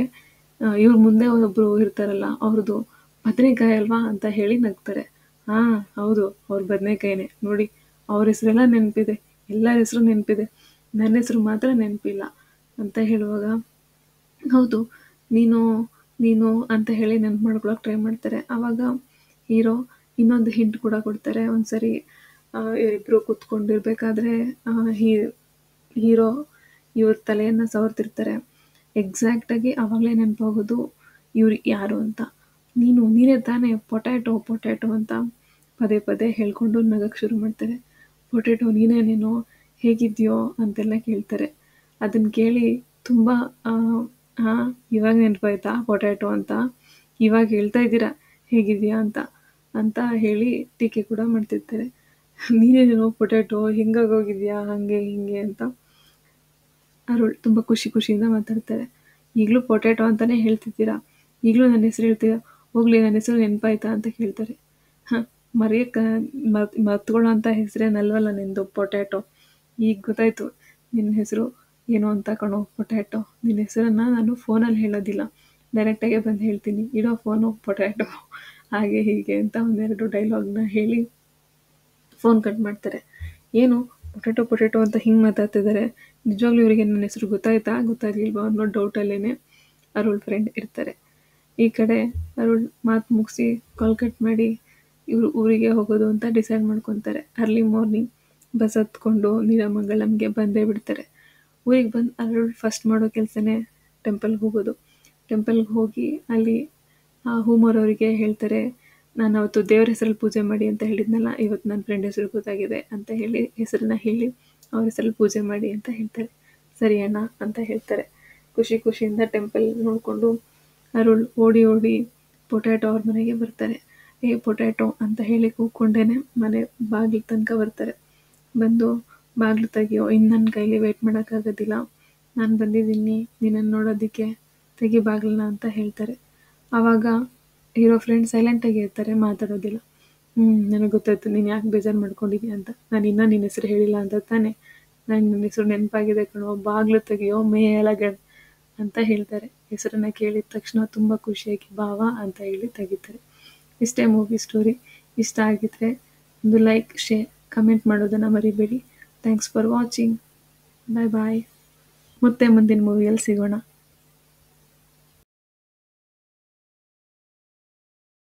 ಇವ್ರ ಮುಂದೆ ಒಬ್ಬರು ಇರ್ತಾರಲ್ಲ, ಅವ್ರದ್ದು ಬದನೆಕಾಯಿ ಅಲ್ವಾ ಅಂತ ಹೇಳಿ ನಗ್ತಾರೆ. ಹಾಂ ಹೌದು, ಅವ್ರ ಬದನೆಕಾಯಿನೇ ನೋಡಿ, ಅವ್ರ ಹೆಸರೆಲ್ಲ ನೆನಪಿದೆ, ಎಲ್ಲರ ಹೆಸರು ನೆನಪಿದೆ, ನನ್ನ ಹೆಸರು ಮಾತ್ರ ನೆನಪಿಲ್ಲ ಅಂತ ಹೇಳುವಾಗ, ಹೌದು ನೀನು ಅಂತ ಹೇಳಿ ನೆನಪು ಮಾಡ್ಕೊಳಕ್ಕೆ ಟ್ರೈ ಮಾಡ್ತಾರೆ. ಆವಾಗ ಹೀರೋ ಇನ್ನೊಂದು ಹಿಂಟ್ ಕೂಡ ಕೊಡ್ತಾರೆ. ಒಂದ್ಸರಿ ಇವರಿಬ್ಬರು ಕೂತ್ಕೊಂಡಿರ್ಬೇಕಾದ್ರೆ ಹೀರೋ ಇವ್ರ ತಲೆಯನ್ನು ಸವರ್ತಿರ್ತಾರೆ. ಎಕ್ಸಾಕ್ಟಾಗಿ ಆವಾಗಲೇ ನೆನಪಾಗೋದು ಇವ್ರು ಯಾರು ಅಂತ. ನೀನೇ ತಾನೇ ಪೊಟ್ಯಾಟೊ ಅಂತ ಪದೇ ಪದೇ ಹೇಳ್ಕೊಂಡು ನಗಕ್ಕೆ ಶುರು ಮಾಡ್ತಾರೆ. ಪೊಟ್ಯಾಟೊ ನೀನೇನೇನೋ, ಹೇಗಿದೆಯೋ ಅಂತೆಲ್ಲ ಕೇಳ್ತಾರೆ. ಅದನ್ನು ಕೇಳಿ ತುಂಬ ಇವಾಗ ನೆನಪಾಯ್ತಾ ಪೊಟ್ಯಾಟೊ ಅಂತ, ಇವಾಗ ಹೇಳ್ತಾ ಇದ್ದೀರಾ ಹೇಗಿದೆಯಾ ಅಂತ ಹೇಳಿ ಟೀಕೆ ಕೂಡ ಮಾಡ್ತಿರ್ತಾರೆ. ನೀನೇನೇನೋ ಪೊಟ್ಯಾಟೊ, ಹಿಂಗಾಗೋಗಿದ್ಯಾ, ಹಾಗೆ ಹಿಂಗೆ ಅಂತ ಅರುಳ್ ತುಂಬ ಖುಷಿಯಿಂದ ಮಾತಾಡ್ತಾರೆ. ಈಗಲೂ ಪೊಟ್ಯಾಟೊ ಅಂತಲೇ ಹೇಳ್ತಿದ್ದೀರಾ, ಈಗಲೂ ನನ್ನ ಹೆಸರು ಹೇಳ್ತೀರಾ, ಹೋಗ್ಲಿ ನನ್ನ ಹೆಸರು ನೆನಪಾಯ್ತಾ ಅಂತ ಕೇಳ್ತಾರೆ. ಮರ್ತ್ಕೊಳ್ಳೋ ಅಂಥ ಹೆಸರೇನಲ್ವಲ್ಲ ನಿಂದು ಪೊಟ್ಯಾಟೊ, ಈಗ ಗೊತ್ತಾಯ್ತು ನಿನ್ನ ಹೆಸರು ಏನು ಅಂತ ಕಣೋ ಪೊಟ್ಯಾಟೊ. ನಿನ್ನ ಹೆಸರನ್ನು ನಾನು ಫೋನಲ್ಲಿ ಹೇಳೋದಿಲ್ಲ, ಡೈರೆಕ್ಟಾಗೆ ಬಂದು ಹೇಳ್ತೀನಿ, ಇಡೋ ಫೋನು ಪೊಟ್ಯಾಟೊ, ಹಾಗೆ ಹೀಗೆ ಅಂತ ಒಂದೆರಡು ಡೈಲಾಗ್ನ ಹೇಳಿ ಫೋನ್ ಕಟ್ ಮಾಡ್ತಾರೆ. ಏನು ಪೊಟ್ಯಾಟೊ ಅಂತ ಹಿಂಗೆ ಮಾತಾಡ್ತಿದ್ದಾರೆ, ನಿಜವಾಗ್ಲೂ ಇವರಿಗೆ ನನ್ನ ಹೆಸರು ಗೊತ್ತಾಗ್ಲಿಲ್ವಾ ಅನ್ನೋ ಡೌಟಲ್ಲೇ ಅರುಳ್ ಫ್ರೆಂಡ್ ಇರ್ತಾರೆ. ಈ ಕಡೆ ಅರುಳ್ ಮಾತು ಮುಗಿಸಿ ಕಾಲ್ ಕಟ್ ಮಾಡಿ ಇವರು ಊರಿಗೆ ಹೋಗೋದು ಅಂತ ಡಿಸೈಡ್ ಮಾಡ್ಕೊತಾರೆ. ಅರ್ಲಿ ಮಾರ್ನಿಂಗ್ ಬಸ್ ಹತ್ಕೊಂಡು ನೀಲಮಂಗಲಂಗೆ ಬಂದೇ ಬಿಡ್ತಾರೆ. ಊರಿಗೆ ಬಂದು ಅರುಳ್ ಫಸ್ಟ್ ಮಾಡೋ ಕೆಲಸನೇ ಟೆಂಪಲ್ಗೆ ಹೋಗೋದು. ಟೆಂಪಲ್ಗೆ ಹೋಗಿ ಅಲ್ಲಿ ಹೂಮೋರವರಿಗೆ ಹೇಳ್ತಾರೆ, ನಾನು ಅವತ್ತು ದೇವ್ರ ಹೆಸರಲ್ಲಿ ಪೂಜೆ ಮಾಡಿ ಅಂತ ಹೇಳಿದ್ನಲ್ಲ, ಇವತ್ತು ನನ್ನ ಫ್ರೆಂಡ್ ಹೆಸರು ಗೊತ್ತಾಗಿದೆ ಅಂತ ಹೇಳಿ ಹೆಸರನ್ನ ಹೇಳಿ ಅವ್ರ ಹೆಸರಲ್ಲಿ ಪೂಜೆ ಮಾಡಿ ಅಂತ ಹೇಳ್ತಾರೆ. ಸರಿ ಅಣ್ಣ ಅಂತ ಹೇಳ್ತಾರೆ. ಖುಷಿಯಿಂದ ಟೆಂಪಲ್ ನೋಡಿಕೊಂಡು ಅರುಳ್ ಓಡಿ ಪೊಟ್ಯಾಟೊ ಅವ್ರ ಮನೆಗೆ ಬರ್ತಾರೆ. ಪೊಟ್ಯಾಟೊ ಅಂತ ಹೇಳಿ ಕೂಗ್ಕೊಂಡೇನೆ ಮನೆ ಬಾಗಿಲು ತನಕ ಬರ್ತಾರೆ. ಬಂದು ಬಾಗಿಲು ತೆಗಿಯೋ, ಇನ್ನು ನನ್ನ ಕೈಲಿ ವೆಯ್ಟ್ ಮಾಡೋಕ್ಕಾಗೋದಿಲ್ಲ, ನಾನು ಬಂದಿದ್ದೀನಿ ನಿನ್ನನ್ನು ನೋಡೋದಕ್ಕೆ, ತೆಗಿ ಬಾಗಿಲನ್ನ ಅಂತ ಹೇಳ್ತಾರೆ. ಆವಾಗ ಹೀರೋ ಫ್ರೆಂಡ್ ಸೈಲೆಂಟಾಗಿ ಇರ್ತಾರೆ, ಮಾತಾಡೋದಿಲ್ಲ. ನನಗೆ ಗೊತ್ತಾಯ್ತು ನೀನು ಯಾಕೆ ಬೇಜಾರು ಮಾಡ್ಕೊಂಡಿದ್ಯಾ ಅಂತ, ನಾನು ಇನ್ನೂ ನಿನ್ನ ಹೆಸರು ಹೇಳಿಲ್ಲ ಅಂತ ತಾನೆ, ನನ್ನ ಹೆಸರು ನೆನಪಾಗಿದೆ ಕಣೋ, ಬಾಗಿಲು ತೆಗಿಯೋ ಮೇಲಗಡೆ ಅಂತ ಹೇಳ್ತಾರೆ. ಹೆಸರನ್ನು ಕೇಳಿದ ತಕ್ಷಣ ತುಂಬ ಖುಷಿಯಾಗಿ ಭಾವ ಅಂತ ಹೇಳಿ ತೆಗಿತಾರೆ. ಇಷ್ಟೇ ಮೂವಿ ಸ್ಟೋರಿ. ಇಷ್ಟ ಆಗಿದ್ರೆ ಒಂದು ಲೈಕ್, ಶೇರ್, ಕಮೆಂಟ್ ಮಾಡೋದನ್ನು ಮರಿಬೇಡಿ. Thanks for watching. Bye bye. ಮತ್ತೆ ಮುಂದಿನ ಮೂವಿಯಲ್ಲಿ ಸಿಗೋಣ.